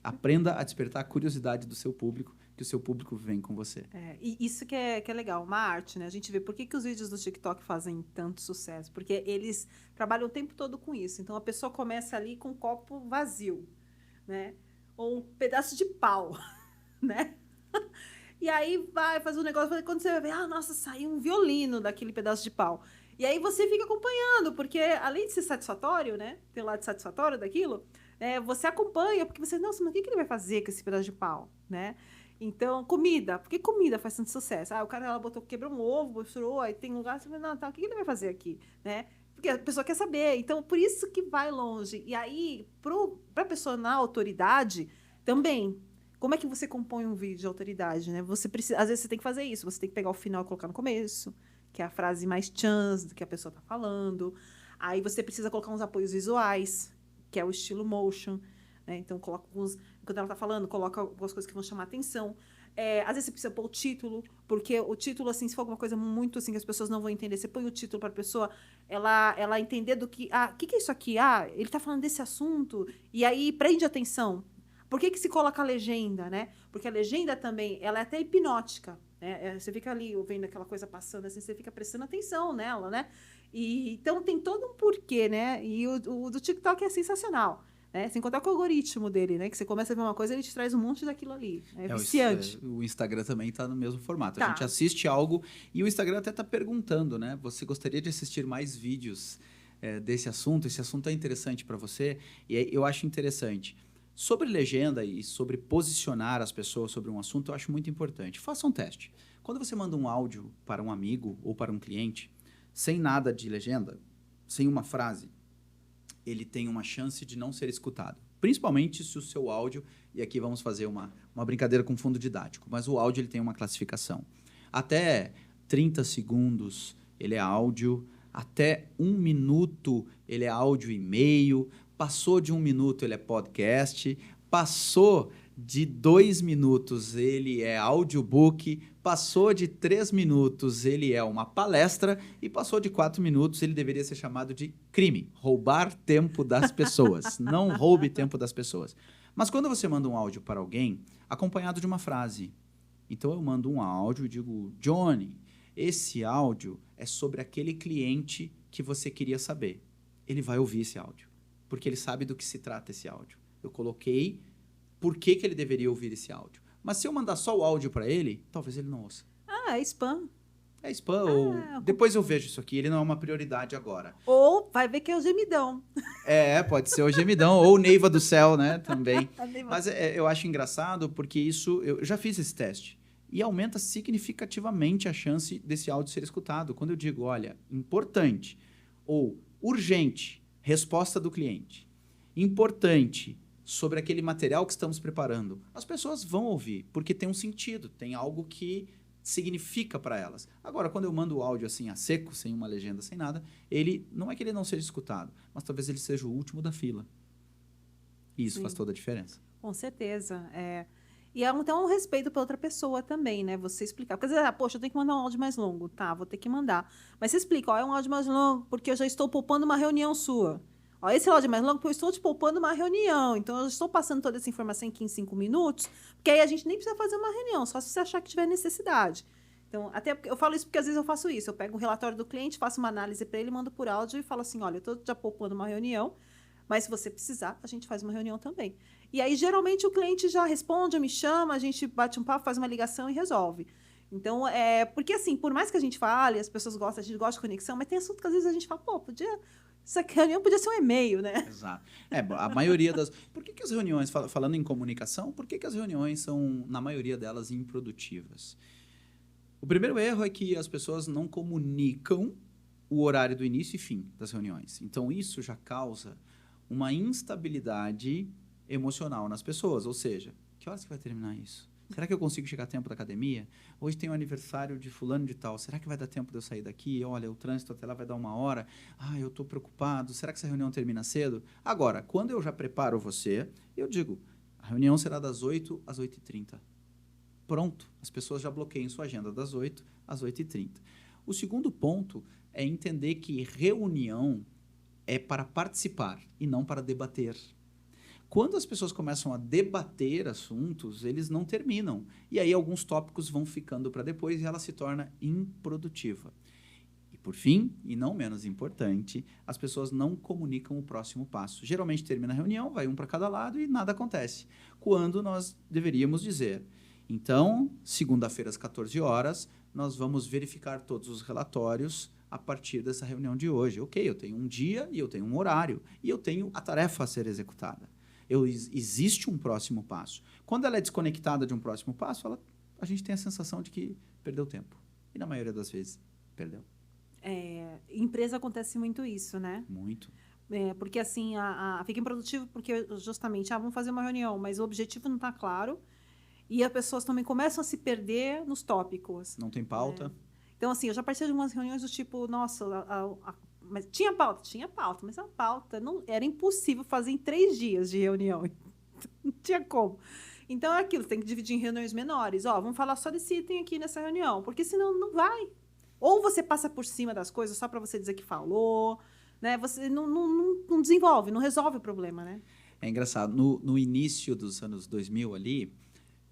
Aprenda a despertar a curiosidade do seu público, que o seu público vem com você. E isso que é legal, uma arte, né? A gente vê por que os vídeos do TikTok fazem tanto sucesso. Porque eles trabalham o tempo todo com isso. Então, a pessoa começa ali com um copo vazio, né? Ou um pedaço de pau, né? E aí vai fazer um negócio, quando você vai ver, nossa, saiu um violino daquele pedaço de pau. E aí você fica acompanhando, porque além de ser satisfatório, né? Ter um lado satisfatório daquilo, você acompanha, porque você, nossa, mas o que ele vai fazer com esse pedaço de pau, né? Então, comida. Por que comida faz tanto sucesso? O cara, ela quebrou um ovo, misturou, aí tem um lugar, você fala, não, tá, o que ele vai fazer aqui, né? Porque a pessoa quer saber. Então, por isso que vai longe. E aí, para a pessoa na autoridade, também, como é que você compõe um vídeo de autoridade, né? Você precisa, às vezes você tem que fazer isso. Você tem que pegar o final e colocar no começo, que é a frase mais chance do que a pessoa está falando. Aí você precisa colocar uns apoios visuais, que é o estilo motion, né? Então, coloca quando ela está falando, coloca algumas coisas que vão chamar atenção. Às vezes você precisa pôr o título, porque o título, assim, se for alguma coisa muito assim que as pessoas não vão entender, você põe o título para a pessoa, ela entender do que, que é isso aqui? Ele está falando desse assunto, e aí prende atenção. Por que se coloca a legenda, né? Porque a legenda também, ela é até hipnótica, né? Você fica ali vendo aquela coisa passando, assim, você fica prestando atenção nela, né? Então tem todo um porquê, né? E o do TikTok é sensacional. Sem contar com o algoritmo dele, né? Que você começa a ver uma coisa, ele te traz um monte daquilo ali. É viciante. O Instagram também está no mesmo formato. Tá. A gente assiste algo e o Instagram até está perguntando, né? Você gostaria de assistir mais vídeos desse assunto? Esse assunto é interessante para você? E eu acho interessante. Sobre legenda e sobre posicionar as pessoas sobre um assunto, eu acho muito importante. Faça um teste. Quando você manda um áudio para um amigo ou para um cliente, sem nada de legenda, sem uma frase, ele tem uma chance de não ser escutado. Principalmente se o seu áudio, e aqui vamos fazer uma brincadeira com fundo didático, mas o áudio ele tem uma classificação. Até 30 segundos ele é áudio, até 1 minuto ele é áudio e meio, passou de 1 minuto ele é podcast, passou de 2 minutos ele é audiobook, passou de 3 minutos ele é uma palestra e passou de 4 minutos ele deveria ser chamado de crime, roubar tempo das pessoas. Não roube tempo das pessoas. Mas quando você manda um áudio para alguém, acompanhado de uma frase, então eu mando um áudio e digo, Johnny, esse áudio é sobre aquele cliente que você queria saber. Ele vai ouvir esse áudio, porque ele sabe do que se trata esse áudio. Eu coloquei por que ele deveria ouvir esse áudio. Mas se eu mandar só o áudio para ele, talvez ele não ouça. Ah, é spam. É spam, ou depois eu vejo isso aqui, ele não é uma prioridade agora. Ou vai ver que é o gemidão. Pode ser o gemidão, ou Neiva do Céu, né, também. Mas eu acho engraçado porque isso, eu já fiz esse teste. E aumenta significativamente a chance desse áudio ser escutado. Quando eu digo, olha, importante ou urgente, resposta do cliente. Importante, sobre aquele material que estamos preparando. As pessoas vão ouvir, porque tem um sentido, tem algo que significa para elas. Agora, quando eu mando o áudio assim a seco, sem uma legenda, sem nada, ele não é que ele não seja escutado, mas talvez ele seja o último da fila. E isso faz toda a diferença. Com certeza. E então um respeito pela outra pessoa também, né? Você explicar. Porque às vezes, poxa, eu tenho que mandar um áudio mais longo. Tá, vou ter que mandar. Mas você explica, é um áudio mais longo porque eu já estou poupando uma reunião sua. Esse áudio é mais longo porque eu estou te poupando uma reunião. Então, eu estou passando toda essa informação aqui em 5 minutos, porque aí a gente nem precisa fazer uma reunião, só se você achar que tiver necessidade. Então, até eu falo isso porque às vezes eu faço isso. Eu pego um relatório do cliente, faço uma análise para ele, mando por áudio e falo assim, olha, eu estou já poupando uma reunião, mas se você precisar, a gente faz uma reunião também. E aí, geralmente, o cliente já responde, me chama, a gente bate um papo, faz uma ligação e resolve. Então, porque assim, por mais que a gente fale, as pessoas gostam, a gente gosta de conexão, mas tem assunto que às vezes a gente fala, essa reunião podia ser um e-mail, né? Exato. A maioria das... Por que as reuniões, falando em comunicação, por que as reuniões são, na maioria delas, improdutivas? O primeiro erro é que as pessoas não comunicam o horário do início e fim das reuniões. Então, isso já causa uma instabilidade emocional nas pessoas. Ou seja, que horas que vai terminar isso? Será que eu consigo chegar a tempo da academia? Hoje tem o aniversário de fulano de tal. Será que vai dar tempo de eu sair daqui? Olha, o trânsito até lá vai dar 1 hora. Eu estou preocupado. Será que essa reunião termina cedo? Agora, quando eu já preparo você, eu digo, a reunião será das 8 às 8h30. Pronto. As pessoas já bloqueiam sua agenda das 8 às 8h30. O segundo ponto é entender que reunião é para participar e não para debater. Quando as pessoas começam a debater assuntos, eles não terminam. E aí alguns tópicos vão ficando para depois e ela se torna improdutiva. E por fim, e não menos importante, as pessoas não comunicam o próximo passo. Geralmente termina a reunião, vai um para cada lado e nada acontece. Quando nós deveríamos dizer, então, segunda-feira às 14 horas, nós vamos verificar todos os relatórios a partir dessa reunião de hoje. Ok, eu tenho um dia e eu tenho um horário e eu tenho a tarefa a ser executada. Existe um próximo passo. Quando ela é desconectada de um próximo passo, a gente tem a sensação de que perdeu tempo. E na maioria das vezes, perdeu. Em empresa acontece muito isso, né? Muito. Porque assim, fica improdutivo porque justamente, vamos fazer uma reunião, mas o objetivo não está claro. E as pessoas também começam a se perder nos tópicos. Não tem pauta. Então, assim, eu já participei de umas reuniões do tipo, nossa, mas tinha pauta, mas a pauta não era impossível fazer em 3 dias de reunião. Não tinha como. Então, é aquilo, tem que dividir em reuniões menores. Vamos falar só desse item aqui nessa reunião, porque senão não vai. Ou você passa por cima das coisas só para você dizer que falou, né? Você não desenvolve, não resolve o problema, né? É engraçado. No início dos anos 2000 ali,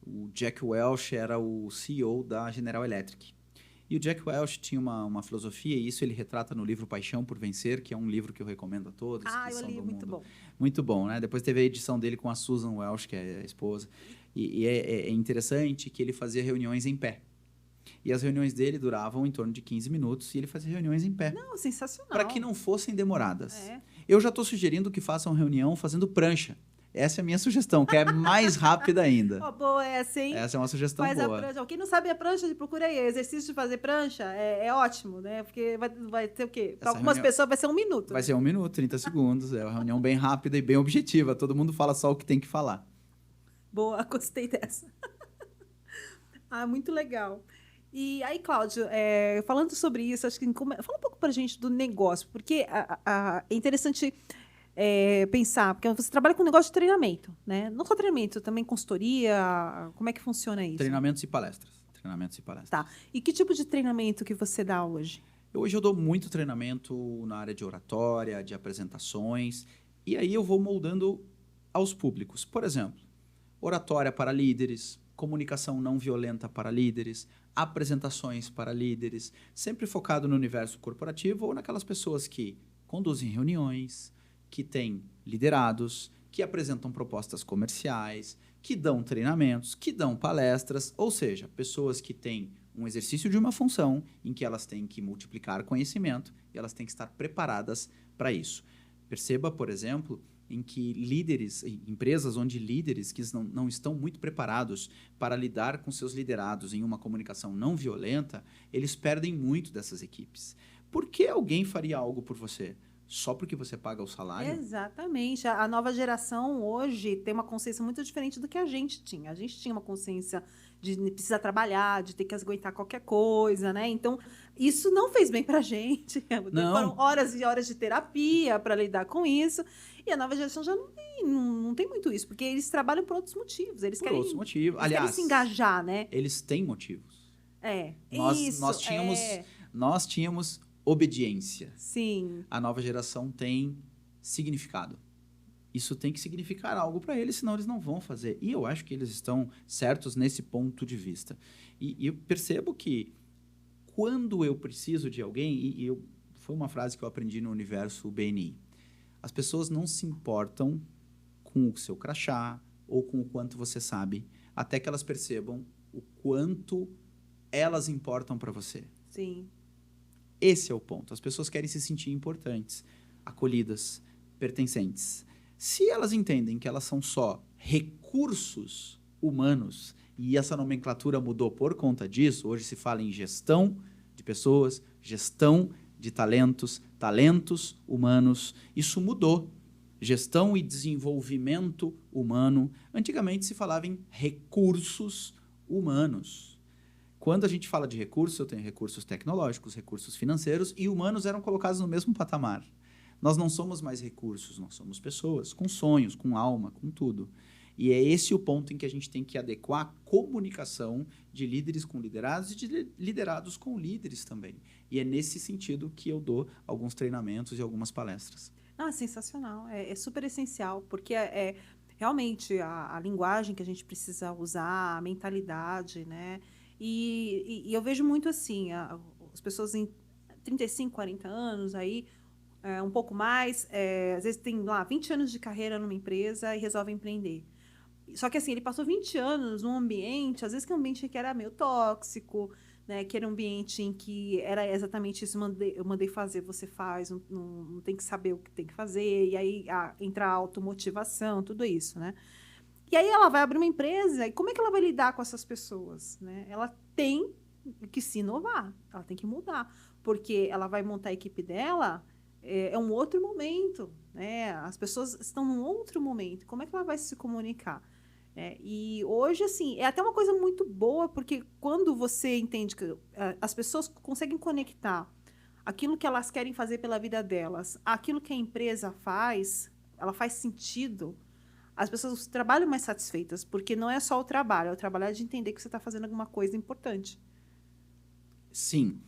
o Jack Welch era o CEO da General Electric. E o Jack Welch tinha uma filosofia, e isso ele retrata no livro Paixão por Vencer, que é um livro que eu recomendo a todos. Eu li, muito bom. Muito bom, né? Depois teve a edição dele com a Susan Welch, que é a esposa. E é interessante que ele fazia reuniões em pé. E as reuniões dele duravam em torno de 15 minutos, e ele fazia reuniões em pé. Não, sensacional. Para que não fossem demoradas. Eu já estou sugerindo que façam reunião fazendo prancha. Essa é a minha sugestão, que é mais rápida ainda. Boa essa, hein? Essa é uma sugestão Faz boa. a prancha. Quem não sabe a prancha, procura aí. Exercício de fazer prancha é ótimo, né? Porque vai ter o quê? Para algumas pessoas vai ser 1 minuto. Vai ser 1 minuto, 30 segundos. É uma reunião bem rápida e bem objetiva. Todo mundo fala só o que tem que falar. Boa, gostei dessa. Muito legal. E aí, Cláudio, falando sobre isso, acho que fala um pouco para a gente do negócio, porque é interessante pensar, porque você trabalha com negócio de treinamento, né? Não só treinamento, também consultoria, como é que funciona isso? Treinamentos e palestras. Tá. E que tipo de treinamento que você dá hoje? Hoje eu dou muito treinamento na área de oratória, de apresentações, e aí eu vou moldando aos públicos. Por exemplo, oratória para líderes, comunicação não violenta para líderes, apresentações para líderes, sempre focado no universo corporativo ou naquelas pessoas que conduzem reuniões, que têm liderados, que apresentam propostas comerciais, que dão treinamentos, que dão palestras, ou seja, pessoas que têm um exercício de uma função em que elas têm que multiplicar conhecimento e elas têm que estar preparadas para isso. Perceba, por exemplo, em que empresas onde líderes que não estão muito preparados para lidar com seus liderados em uma comunicação não violenta, eles perdem muito dessas equipes. Por que alguém faria algo por você? Só porque você paga o salário? Exatamente. A nova geração hoje tem uma consciência muito diferente do que a gente tinha. A gente tinha uma consciência de precisar trabalhar, de ter que aguentar qualquer coisa, né? Então, isso não fez bem pra gente. Não. Foram horas e horas de terapia para lidar com isso. E a nova geração já não tem muito isso, porque eles trabalham por outros motivos. Eles querem se engajar, né? Eles têm motivos. Nós tínhamos obediência. Sim. A nova geração tem significado. Isso tem que significar algo para eles, senão eles não vão fazer. E eu acho que eles estão certos nesse ponto de vista. E eu percebo que quando eu preciso de alguém, foi uma frase que eu aprendi no universo BNI, as pessoas não se importam com o seu crachá ou com o quanto você sabe, até que elas percebam o quanto elas importam para você. Sim. Esse é o ponto. As pessoas querem se sentir importantes, acolhidas, pertencentes. Se elas entendem que elas são só recursos humanos, e essa nomenclatura mudou por conta disso, hoje se fala em gestão de pessoas, gestão de talentos, talentos humanos, isso mudou. Gestão e desenvolvimento humano. Antigamente se falava em recursos humanos. Quando a gente fala de recursos, eu tenho recursos tecnológicos, recursos financeiros, e humanos eram colocados no mesmo patamar. Nós não somos mais recursos, nós somos pessoas, com sonhos, com alma, com tudo. E é esse o ponto em que a gente tem que adequar a comunicação de líderes com liderados e de liderados com líderes também. E é nesse sentido que eu dou alguns treinamentos e algumas palestras. Sensacional. É super essencial, porque realmente a linguagem que a gente precisa usar, a mentalidade, né? E eu vejo muito assim, as pessoas em 35, 40 anos, aí, um pouco mais, às vezes tem lá 20 anos de carreira numa empresa e resolve empreender. Só que assim, ele passou 20 anos num ambiente, às vezes que é um ambiente que era meio tóxico, né, que era um ambiente em que era exatamente isso, eu mandei fazer, você faz, não tem que saber o que tem que fazer, e aí entra a automotivação, tudo isso, né? E aí ela vai abrir uma empresa, e como é que ela vai lidar com essas pessoas, né? Ela tem que se inovar, ela tem que mudar, porque ela vai montar a equipe dela, é um outro momento, né? As pessoas estão num outro momento, como é que ela vai se comunicar? E hoje, assim, é até uma coisa muito boa, porque quando você entende que as pessoas conseguem conectar aquilo que elas querem fazer pela vida delas, aquilo que a empresa faz, ela faz sentido, as pessoas trabalham mais satisfeitas, porque não é só o trabalho é de entender que você está fazendo alguma coisa importante. Sim.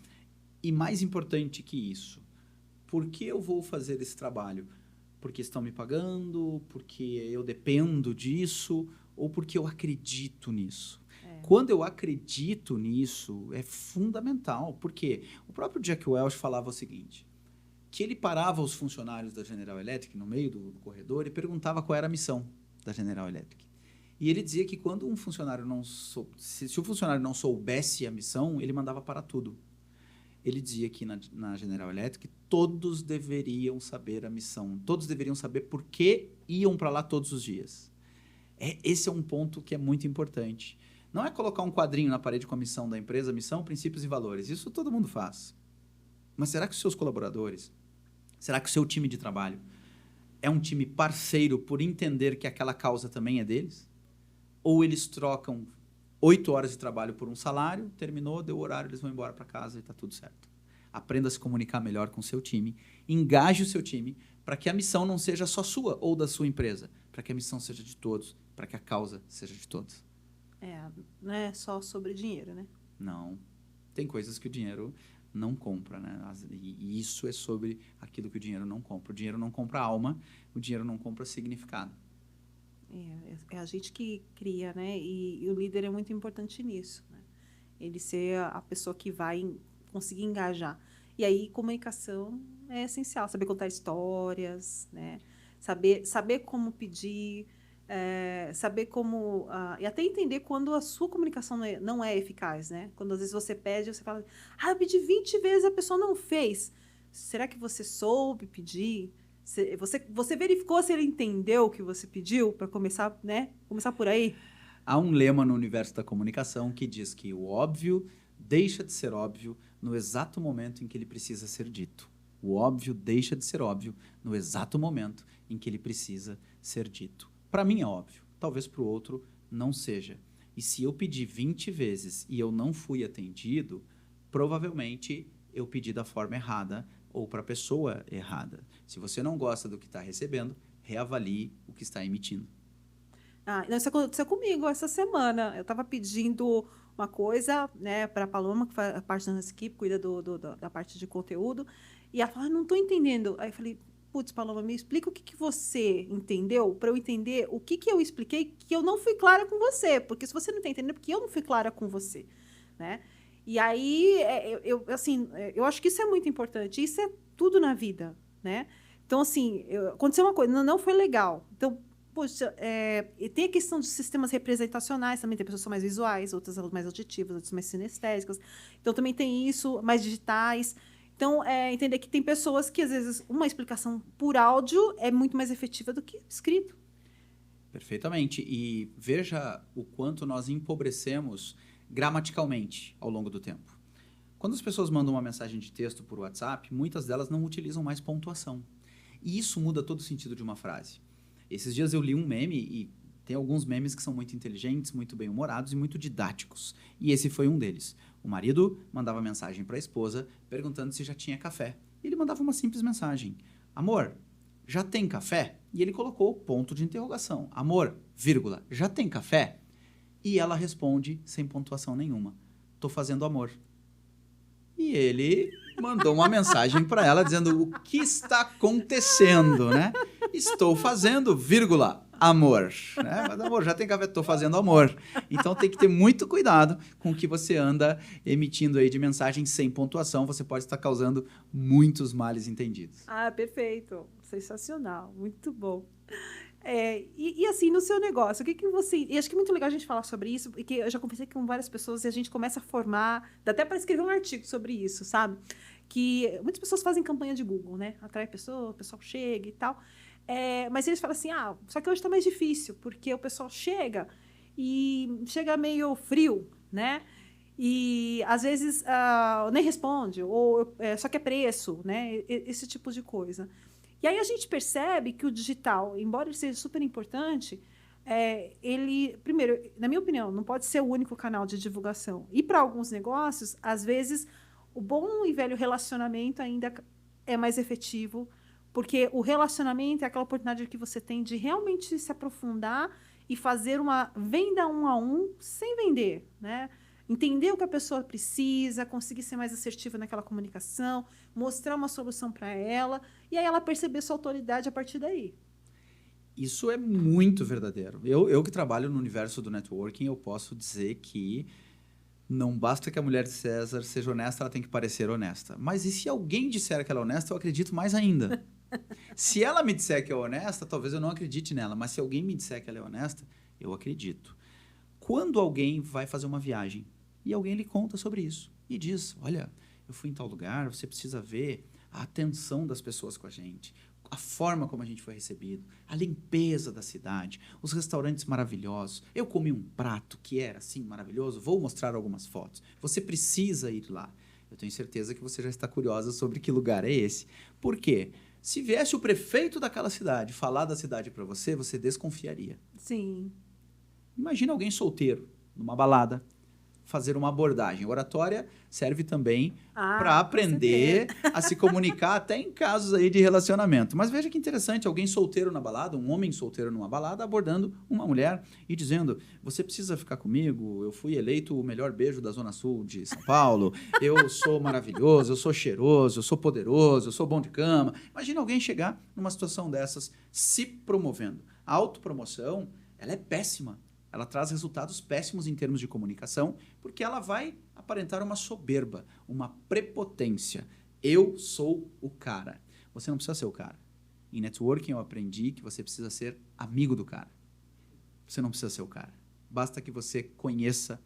E mais importante que isso, por que eu vou fazer esse trabalho? Porque estão me pagando, porque eu dependo disso, ou porque eu acredito nisso? Quando eu acredito nisso, é fundamental, porque o próprio Jack Welch falava o seguinte, que ele parava os funcionários da General Electric no meio do corredor e perguntava qual era a missão da General Electric. E ele dizia que quando um funcionário se o funcionário não soubesse a missão, ele mandava parar tudo. ele dizia aqui na General Electric que todos deveriam saber a missão, todos deveriam saber por que iam para lá todos os dias. Esse é um ponto que é muito importante. Não é colocar um quadrinho na parede com a missão da empresa, missão, princípios e valores. Isso todo mundo faz. Mas será que os seus colaboradores, será que o seu time de trabalho é um time parceiro por entender que aquela causa também é deles? Ou eles trocam 8 horas de trabalho por um salário, terminou, deu o horário, eles vão embora para casa e está tudo certo. Aprenda a se comunicar melhor com o seu time, engaje o seu time para que a missão não seja só sua ou da sua empresa, para que a missão seja de todos, para que a causa seja de todos. Não é só sobre dinheiro, né? Não. Tem coisas que o dinheiro não compra, né? E isso é sobre aquilo que o dinheiro não compra. O dinheiro não compra alma, o dinheiro não compra significado. É a gente que cria, né? E o líder é muito importante nisso, né? Ele ser a pessoa que vai conseguir engajar. E aí, comunicação é essencial. Saber contar histórias, né? Saber como pedir, saber como... e até entender quando a sua comunicação não é eficaz, né? Quando às vezes você pede, você fala, eu pedi 20 vezes, a pessoa não fez. Será que você soube pedir? Você verificou se ele entendeu o que você pediu para começar, né? Começar por aí? Há um lema no universo da comunicação que diz que o óbvio deixa de ser óbvio no exato momento em que ele precisa ser dito. O óbvio deixa de ser óbvio no exato momento em que ele precisa ser dito. Para mim é óbvio, talvez para o outro não seja. E se eu pedi 20 vezes e eu não fui atendido, provavelmente eu pedi da forma errada ou para a pessoa errada. Se você não gosta do que está recebendo, reavalie o que está emitindo. Isso aconteceu comigo essa semana. Eu estava pedindo uma coisa, né, para a Paloma, que faz parte da nossa equipe, cuida da parte de conteúdo, e ela falou, não estou entendendo. Aí eu falei, putz, Paloma, me explica o que você entendeu, para eu entender o que eu expliquei que eu não fui clara com você, porque se você não está entendendo, é porque eu não fui clara com você, né? E aí, eu acho que isso é muito importante. Isso é tudo na vida, né? Então, assim, aconteceu uma coisa, não foi legal. Então, poxa, e tem a questão dos sistemas representacionais também. Tem pessoas que são mais visuais, outras mais auditivas, outras mais sinestésicas. Então, também tem isso, mais digitais. Então, entender que tem pessoas que, às vezes, uma explicação por áudio é muito mais efetiva do que escrito. Perfeitamente. E veja o quanto nós empobrecemos gramaticalmente ao longo do tempo. Quando as pessoas mandam uma mensagem de texto por WhatsApp, muitas delas não utilizam mais pontuação. E isso muda todo o sentido de uma frase. Esses dias eu li um meme, e tem alguns memes que são muito inteligentes, muito bem-humorados e muito didáticos. E esse foi um deles. O marido mandava mensagem para a esposa perguntando se já tinha café. E ele mandava uma simples mensagem. Amor, já tem café? E ele colocou ponto de interrogação. Amor, vírgula, já tem café? E ela responde sem pontuação nenhuma. Tô fazendo amor. E ele mandou uma mensagem para ela dizendo o que está acontecendo, né? Estou fazendo, vírgula, amor. Né? Mas, amor, já tem café, estou fazendo amor. Então tem que ter muito cuidado com o que você anda emitindo aí de mensagem sem pontuação. Você pode estar causando muitos males entendidos. Perfeito. Sensacional. Muito bom. E assim, no seu negócio, o que você... E acho que é muito legal a gente falar sobre isso, porque eu já conversei com várias pessoas e a gente começa a formar, dá até para escrever um artigo sobre isso, sabe? Que muitas pessoas fazem campanha de Google, né? Atrai pessoa, o pessoal chega e tal. Mas eles falam assim, só que hoje está mais difícil, porque o pessoal chega meio frio, né? E, às vezes, nem responde, ou só quer preço, né? Esse tipo de coisa. E aí a gente percebe que o digital, embora ele seja super importante, ele, primeiro, na minha opinião, não pode ser o único canal de divulgação. E para alguns negócios, às vezes, o bom e velho relacionamento ainda é mais efetivo, porque o relacionamento é aquela oportunidade que você tem de realmente se aprofundar e fazer uma venda 1 a 1 sem vender, né? Entender o que a pessoa precisa, conseguir ser mais assertiva naquela comunicação, mostrar uma solução para ela, e aí ela perceber sua autoridade a partir daí. Isso é muito verdadeiro. Eu que trabalho no universo do networking, eu posso dizer que não basta que a mulher de César seja honesta, ela tem que parecer honesta. Mas e se alguém disser que ela é honesta, eu acredito mais ainda. Se ela me disser que é honesta, talvez eu não acredite nela, mas se alguém me disser que ela é honesta, eu acredito. Quando alguém vai fazer uma viagem e alguém lhe conta sobre isso e diz, olha, eu fui em tal lugar, você precisa ver a atenção das pessoas com a gente, a forma como a gente foi recebido, a limpeza da cidade, os restaurantes maravilhosos. Eu comi um prato que era assim maravilhoso, vou mostrar algumas fotos. Você precisa ir lá. Eu tenho certeza que você já está curiosa sobre que lugar é esse. Por quê? Se viesse o prefeito daquela cidade falar da cidade para você, você desconfiaria. Sim. Imagina alguém solteiro, numa balada, fazer uma abordagem. Oratória serve também para aprender a se comunicar até em casos aí de relacionamento. Mas veja que interessante, alguém solteiro na balada, um homem solteiro numa balada, abordando uma mulher e dizendo, você precisa ficar comigo, eu fui eleito o melhor beijo da Zona Sul de São Paulo, eu sou maravilhoso, eu sou cheiroso, eu sou poderoso, eu sou bom de cama. Imagina alguém chegar numa situação dessas se promovendo. A autopromoção, ela é péssima. Ela traz resultados péssimos em termos de comunicação, porque ela vai aparentar uma soberba, uma prepotência. Eu sou o cara. Você não precisa ser o cara. Em networking eu aprendi que você precisa ser amigo do cara. Você não precisa ser o cara. Basta que você conheça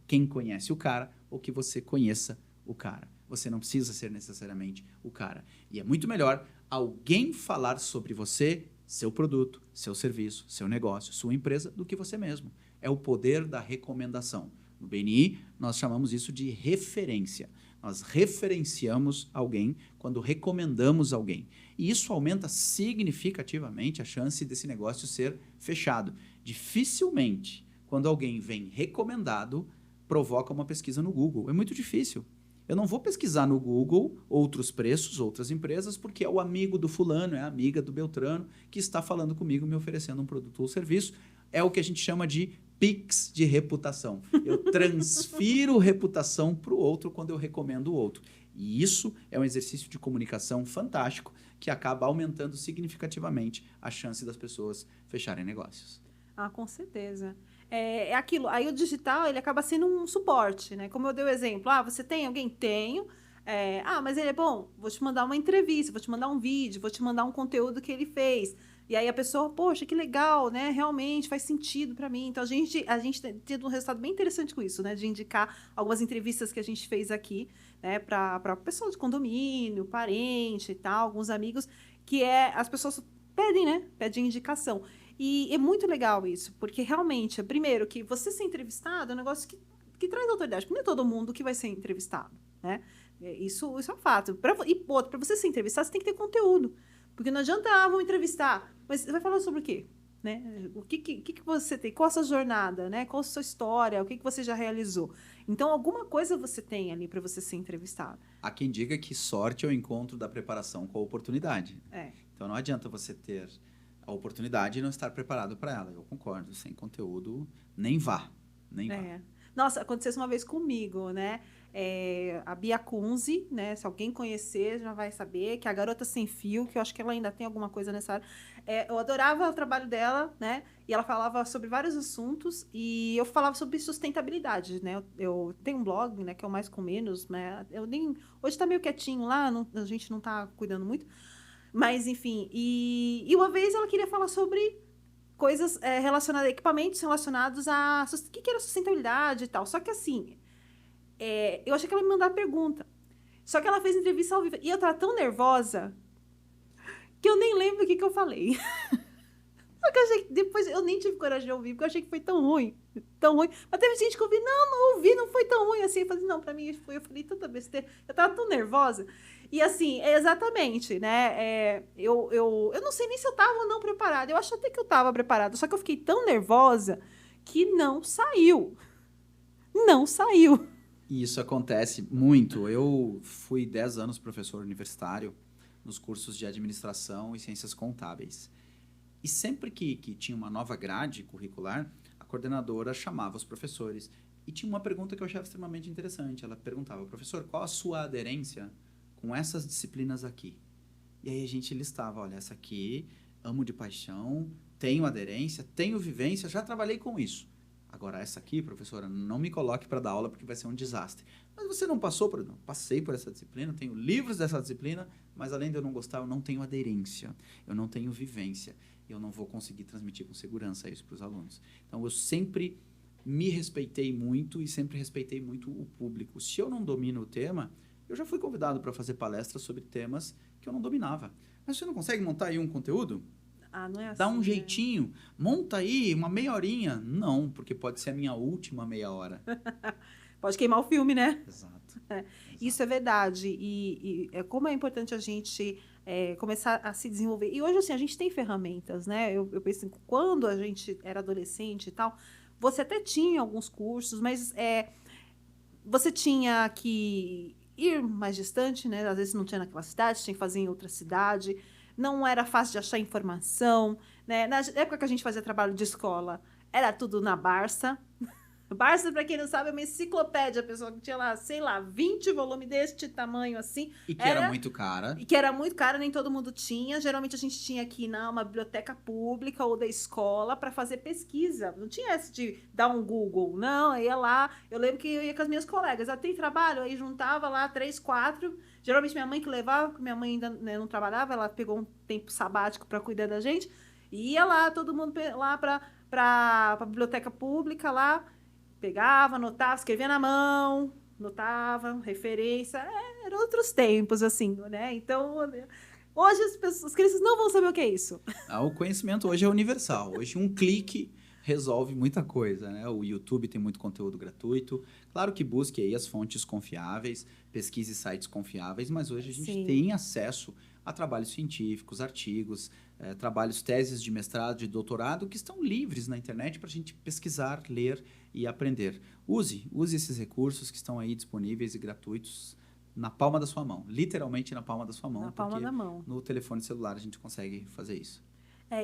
quem conhece o cara ou que você conheça o cara. Você não precisa ser necessariamente o cara. E é muito melhor alguém falar sobre você, seu produto, seu serviço, seu negócio, sua empresa, do que você mesmo. É o poder da recomendação. No BNI, nós chamamos isso de referência. Nós referenciamos alguém quando recomendamos alguém. E isso aumenta significativamente a chance desse negócio ser fechado. Dificilmente, quando alguém vem recomendado, provoca uma pesquisa no Google. É muito difícil. Eu não vou pesquisar no Google outros preços, outras empresas, porque é o amigo do fulano, é a amiga do Beltrano que está falando comigo, me oferecendo um produto ou serviço. É o que a gente chama de PIX de reputação. Eu transfiro reputação para o outro quando eu recomendo o outro. E isso é um exercício de comunicação fantástico que acaba aumentando significativamente a chance das pessoas fecharem negócios. Ah, com certeza. É aquilo. Aí o digital, ele acaba sendo um suporte, né? Como eu dei o exemplo. Ah, você tem alguém? Tenho. Mas ele é bom? Vou te mandar uma entrevista, vou te mandar um vídeo, vou te mandar um conteúdo que ele fez. E aí a pessoa, poxa, que legal, né? Realmente faz sentido para mim. Então, a gente tem tido um resultado bem interessante com isso, né? De indicar algumas entrevistas que a gente fez aqui, né? Para pessoal de condomínio, parente e tal, alguns amigos, as pessoas pedem, né? Pedem indicação. E é muito legal isso, porque realmente, primeiro, que você ser entrevistado é um negócio que traz autoridade. Porque não é todo mundo que vai ser entrevistado, né? Isso é um fato. E outro, para você ser entrevistado, você tem que ter conteúdo. Porque não adianta, vamos entrevistar, mas você vai falar sobre o quê? Né? O que você tem? Qual a sua jornada? Né? Qual a sua história? O que você já realizou? Então, alguma coisa você tem ali para você ser entrevistado. Há quem diga que sorte é o encontro da preparação com a oportunidade. Então, não adianta você ter a oportunidade e não estar preparado para ela. Eu concordo. Sem conteúdo, nem vá. Nem vá. Nossa, aconteceu isso uma vez comigo, né? A Bia Kunze, né? Se alguém conhecer, já vai saber, que é a Garota Sem Fio, que eu acho que ela ainda tem alguma coisa nessa área. Eu adorava o trabalho dela, né? E ela falava sobre vários assuntos, e eu falava sobre sustentabilidade, né? Eu tenho um blog, né? Que é o Mais com Menos, né? Hoje está meio quietinho lá, a gente não está cuidando muito. Mas, enfim, e uma vez ela queria falar sobre coisas relacionadas, equipamentos relacionados a o que era sustentabilidade e tal. Só que assim, eu achei que ela ia me mandar a pergunta. Só que ela fez entrevista ao vivo. E eu tava tão nervosa que eu nem lembro o que eu falei. Só que eu achei que depois eu nem tive coragem de ouvir, porque eu achei que foi tão ruim. Tão ruim. Mas teve gente que ouvi, não ouvi, não foi tão ruim assim. Eu falei, não, pra mim foi. Eu falei tanta besteira. Eu tava tão nervosa. E assim, exatamente, né? Eu não sei nem se eu tava ou não preparada. Eu acho até que eu tava preparada. Só que eu fiquei tão nervosa que não saiu. Não saiu. E isso acontece muito. Eu fui 10 anos professor universitário nos cursos de administração e ciências contábeis. E sempre que tinha uma nova grade curricular, a coordenadora chamava os professores. E tinha uma pergunta que eu achava extremamente interessante. Ela perguntava, professor, qual a sua aderência com essas disciplinas aqui? E aí a gente listava, olha, essa aqui, amo de paixão, tenho aderência, tenho vivência, já trabalhei com isso. Agora, essa aqui, professora, não me coloque para dar aula porque vai ser um desastre. Mas você não passou por... Não, passei por essa disciplina, tenho livros dessa disciplina, mas além de eu não gostar, eu não tenho aderência, eu não tenho vivência. E eu não vou conseguir transmitir com segurança isso para os alunos. Então, eu sempre me respeitei muito e sempre respeitei muito o público. Se eu não domino o tema, Eu já fui convidado para fazer palestras sobre temas que eu não dominava. Mas você não consegue montar aí um conteúdo? Não é assim, Dá um jeitinho, monta aí uma meia horinha. Não, porque pode ser a minha última meia hora. Pode queimar o filme, né? Exato. Isso é verdade. E como é importante a gente começar a se desenvolver. E hoje, assim, a gente tem ferramentas, né? Eu penso assim, quando a gente era adolescente e tal, você até tinha alguns cursos, mas você tinha que ir mais distante, né? Às vezes não tinha naquela cidade, tinha que fazer em outra cidade. Não era fácil de achar informação, né? Na época que a gente fazia trabalho de escola, era tudo na Barça. Barça, para quem não sabe, é uma enciclopédia, pessoal, que tinha lá, sei lá, 20 volumes deste tamanho assim. E que era muito cara. E que era muito cara, nem todo mundo tinha. Geralmente a gente tinha que ir numa biblioteca pública ou da escola para fazer pesquisa. Não tinha esse de dar um Google, não. Eu ia lá, eu lembro que eu ia com as minhas colegas. Tem trabalho? Aí juntava lá 3, 4. Geralmente minha mãe que levava, porque minha mãe ainda, né, não trabalhava, ela pegou um tempo sabático para cuidar da gente. E ia lá, todo mundo lá para a biblioteca pública lá. Pegava, anotava, escrevia na mão, anotava, referência. Eram outros tempos, assim, né? Então, hoje as crianças não vão saber o que é isso. O conhecimento hoje é universal. Hoje um clique resolve muita coisa, né? O YouTube tem muito conteúdo gratuito. Claro que busque aí as fontes confiáveis, pesquise sites confiáveis, mas hoje a gente tem acesso a trabalhos científicos, artigos, trabalhos, teses de mestrado, de doutorado, que estão livres na internet para a gente pesquisar, ler e aprender. Use esses recursos que estão aí disponíveis e gratuitos na palma da sua mão, literalmente na palma da sua mão. Na palma da mão. No telefone celular a gente consegue fazer isso.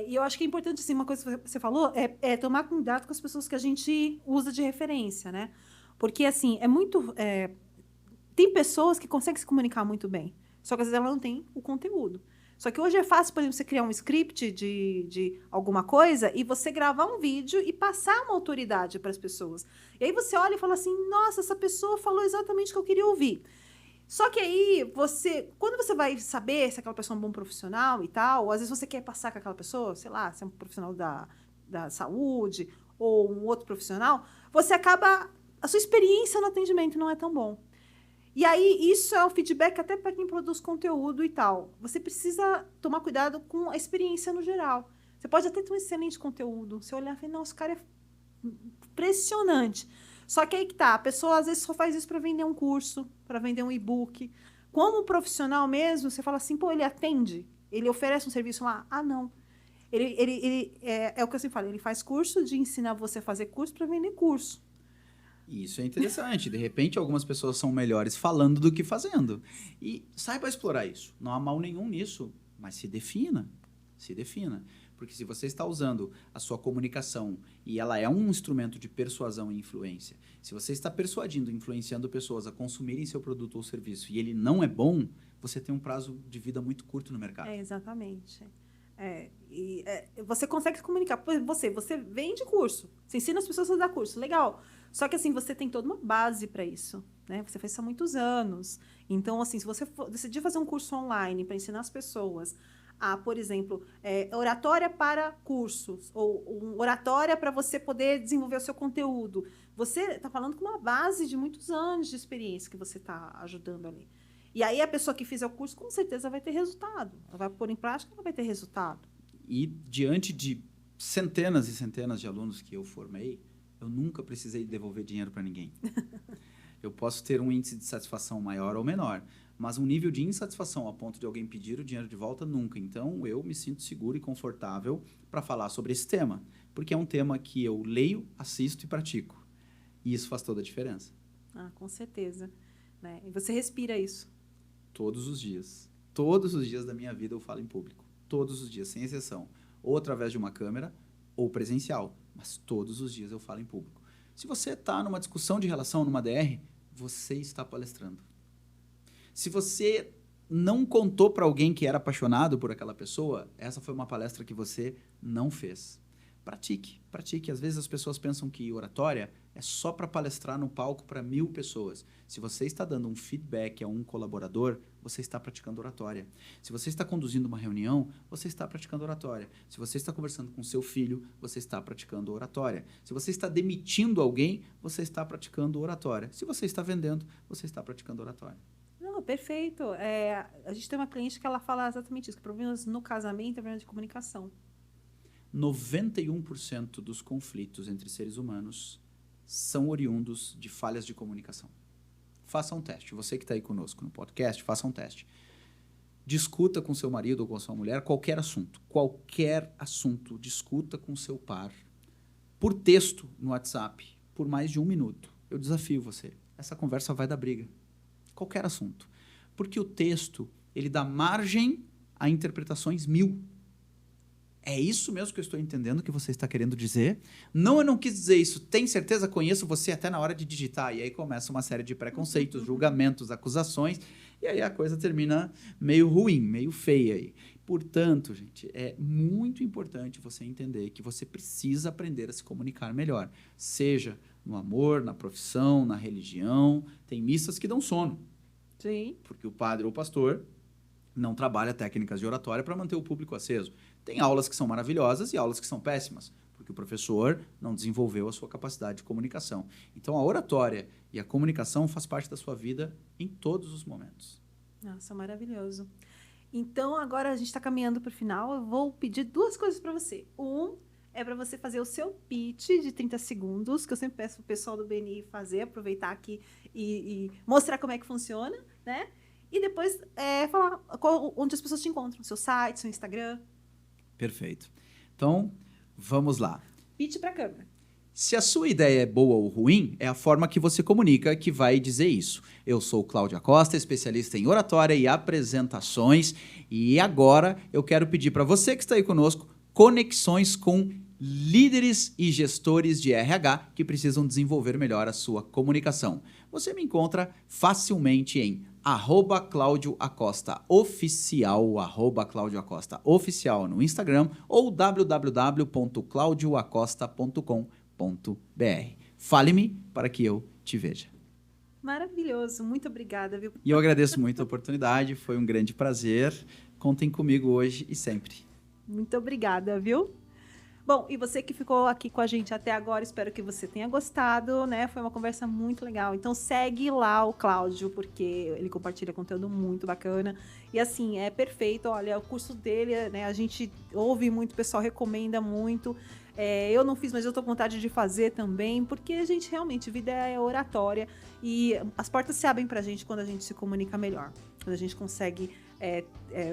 E eu acho que é importante, assim, uma coisa que você falou, é tomar cuidado com as pessoas que a gente usa de referência, né? Porque, assim, tem pessoas que conseguem se comunicar muito bem, só que às vezes ela não tem o conteúdo. Só que hoje é fácil, por exemplo, você criar um script de alguma coisa e você gravar um vídeo e passar uma autoridade para as pessoas. E aí você olha e fala assim, nossa, essa pessoa falou exatamente o que eu queria ouvir. Só que aí, quando você vai saber se aquela pessoa é um bom profissional e tal, ou às vezes você quer passar com aquela pessoa, sei lá, se é um profissional da saúde ou um outro profissional, a sua experiência no atendimento não é tão bom. E aí, isso é o feedback até para quem produz conteúdo e tal. Você precisa tomar cuidado com a experiência no geral. Você pode até ter um excelente conteúdo. Você olhar e falar, nossa, o cara é impressionante. Só que aí que tá, a pessoa às vezes só faz isso para vender um curso, para vender um e-book. Como profissional mesmo, você fala assim, pô, ele atende? Ele oferece um serviço lá? Ah, não. Ele é o que eu sempre falo, ele faz curso de ensinar você a fazer curso para vender curso. Isso é interessante. De repente, algumas pessoas são melhores falando do que fazendo. E saiba explorar isso. Não há mal nenhum nisso, mas se defina. Se defina. Porque se você está usando a sua comunicação e ela é um instrumento de persuasão e influência, se você está persuadindo, influenciando pessoas a consumirem seu produto ou serviço e ele não é bom, você tem um prazo de vida muito curto no mercado. Exatamente. Você consegue se comunicar. Você vende curso, você ensina as pessoas a dar curso, legal. Só que, assim, você tem toda uma base para isso, né? Você fez isso há muitos anos. Então, assim, se você decidir fazer um curso online para ensinar as pessoas a, por exemplo, oratória para cursos, ou oratória para você poder desenvolver o seu conteúdo, você está falando com uma base de muitos anos de experiência que você está ajudando ali. E aí, a pessoa que fizer o curso, com certeza, vai ter resultado. Ela vai pôr em prática, ela vai ter resultado. E, diante de centenas e centenas de alunos que eu formei, eu nunca precisei devolver dinheiro para ninguém. Eu posso ter um índice de satisfação maior ou menor, mas um nível de insatisfação a ponto de alguém pedir o dinheiro de volta, nunca. Então, eu me sinto seguro e confortável para falar sobre esse tema, porque é um tema que eu leio, assisto e pratico. E isso faz toda a diferença. Com certeza. Né? E você respira isso? Todos os dias. Todos os dias da minha vida eu falo em público. Todos os dias, sem exceção. Ou através de uma câmera, ou presencial. Mas todos os dias eu falo em público. Se você está numa discussão de relação, numa DR, você está palestrando. Se você não contou para alguém que era apaixonado por aquela pessoa, essa foi uma palestra que você não fez. Pratique, pratique. Às vezes as pessoas pensam que oratória é só para palestrar no palco para 1000 pessoas. Se você está dando um feedback a um colaborador, você está praticando oratória. Se você está conduzindo uma reunião, você está praticando oratória. Se você está conversando com seu filho, você está praticando oratória. Se você está demitindo alguém, você está praticando oratória. Se você está vendendo, você está praticando oratória. Não, perfeito. A gente tem uma cliente que ela fala exatamente isso, que problemas no casamento é problema de comunicação. 91% dos conflitos entre seres humanos são oriundos de falhas de comunicação. Faça um teste. Você que está aí conosco no podcast, faça um teste. Discuta com seu marido ou com sua mulher qualquer assunto, discuta com seu par, por texto no WhatsApp, por mais de 1 minuto. Eu desafio você. Essa conversa vai dar briga. Qualquer assunto. Porque o texto, ele dá margem a interpretações 1000. É isso mesmo que eu estou entendendo que você está querendo dizer? Não, eu não quis dizer isso. Tem certeza? Conheço você até na hora de digitar. E aí começa uma série de preconceitos, julgamentos, acusações. E aí a coisa termina meio ruim, meio feia aí. Portanto, gente, é muito importante você entender que você precisa aprender a se comunicar melhor. Seja no amor, na profissão, na religião. Tem missas que dão sono. Sim. Porque o padre ou o pastor não trabalha técnicas de oratória para manter o público aceso. Tem aulas que são maravilhosas e aulas que são péssimas, porque o professor não desenvolveu a sua capacidade de comunicação. Então, a oratória e a comunicação faz parte da sua vida em todos os momentos. Nossa, maravilhoso. Então, agora a gente está caminhando para o final. Eu vou pedir 2 coisas para você. É para você fazer o seu pitch de 30 segundos, que eu sempre peço para o pessoal do BNI fazer, aproveitar aqui e mostrar como é que funciona, né? E depois falar onde as pessoas te encontram, seu site, seu Instagram. Perfeito. Então, vamos lá. Pitch para a câmera. Se a sua ideia é boa ou ruim, é a forma que você comunica que vai dizer isso. Eu sou Cláudio Acosta, especialista em oratória e apresentações, e agora eu quero pedir para você que está aí conosco conexões com líderes e gestores de RH que precisam desenvolver melhor a sua comunicação. Você me encontra facilmente em @CláudioAcostaOficial, @CláudioAcostaOficial no Instagram ou www.claudioacosta.com.br. Fale-me para que eu te veja. Maravilhoso, muito obrigada, viu? E eu agradeço muito a oportunidade, foi um grande prazer. Contem comigo hoje e sempre. Muito obrigada, viu? Bom, e você que ficou aqui com a gente até agora, espero que você tenha gostado, né? Foi uma conversa muito legal. Então segue lá o Cláudio, porque ele compartilha conteúdo muito bacana. E assim, é perfeito. Olha, o curso dele, né? A gente ouve muito, o pessoal recomenda muito. Eu não fiz, mas eu tô com vontade de fazer também, porque a gente realmente, vida é oratória e as portas se abrem pra gente quando a gente se comunica melhor. Quando a gente consegue...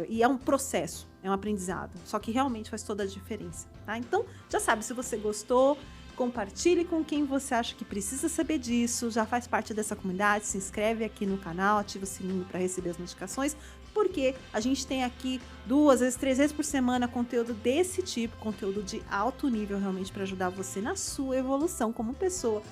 e é um processo, é um aprendizado. Só que realmente faz toda a diferença, tá? Então, já sabe, se você gostou, compartilhe com quem você acha que precisa saber disso, já faz parte dessa comunidade, se inscreve aqui no canal, ativa o sininho para receber as notificações, porque a gente tem aqui 2 vezes, 3 vezes por semana conteúdo desse tipo, conteúdo de alto nível realmente para ajudar você na sua evolução como pessoa.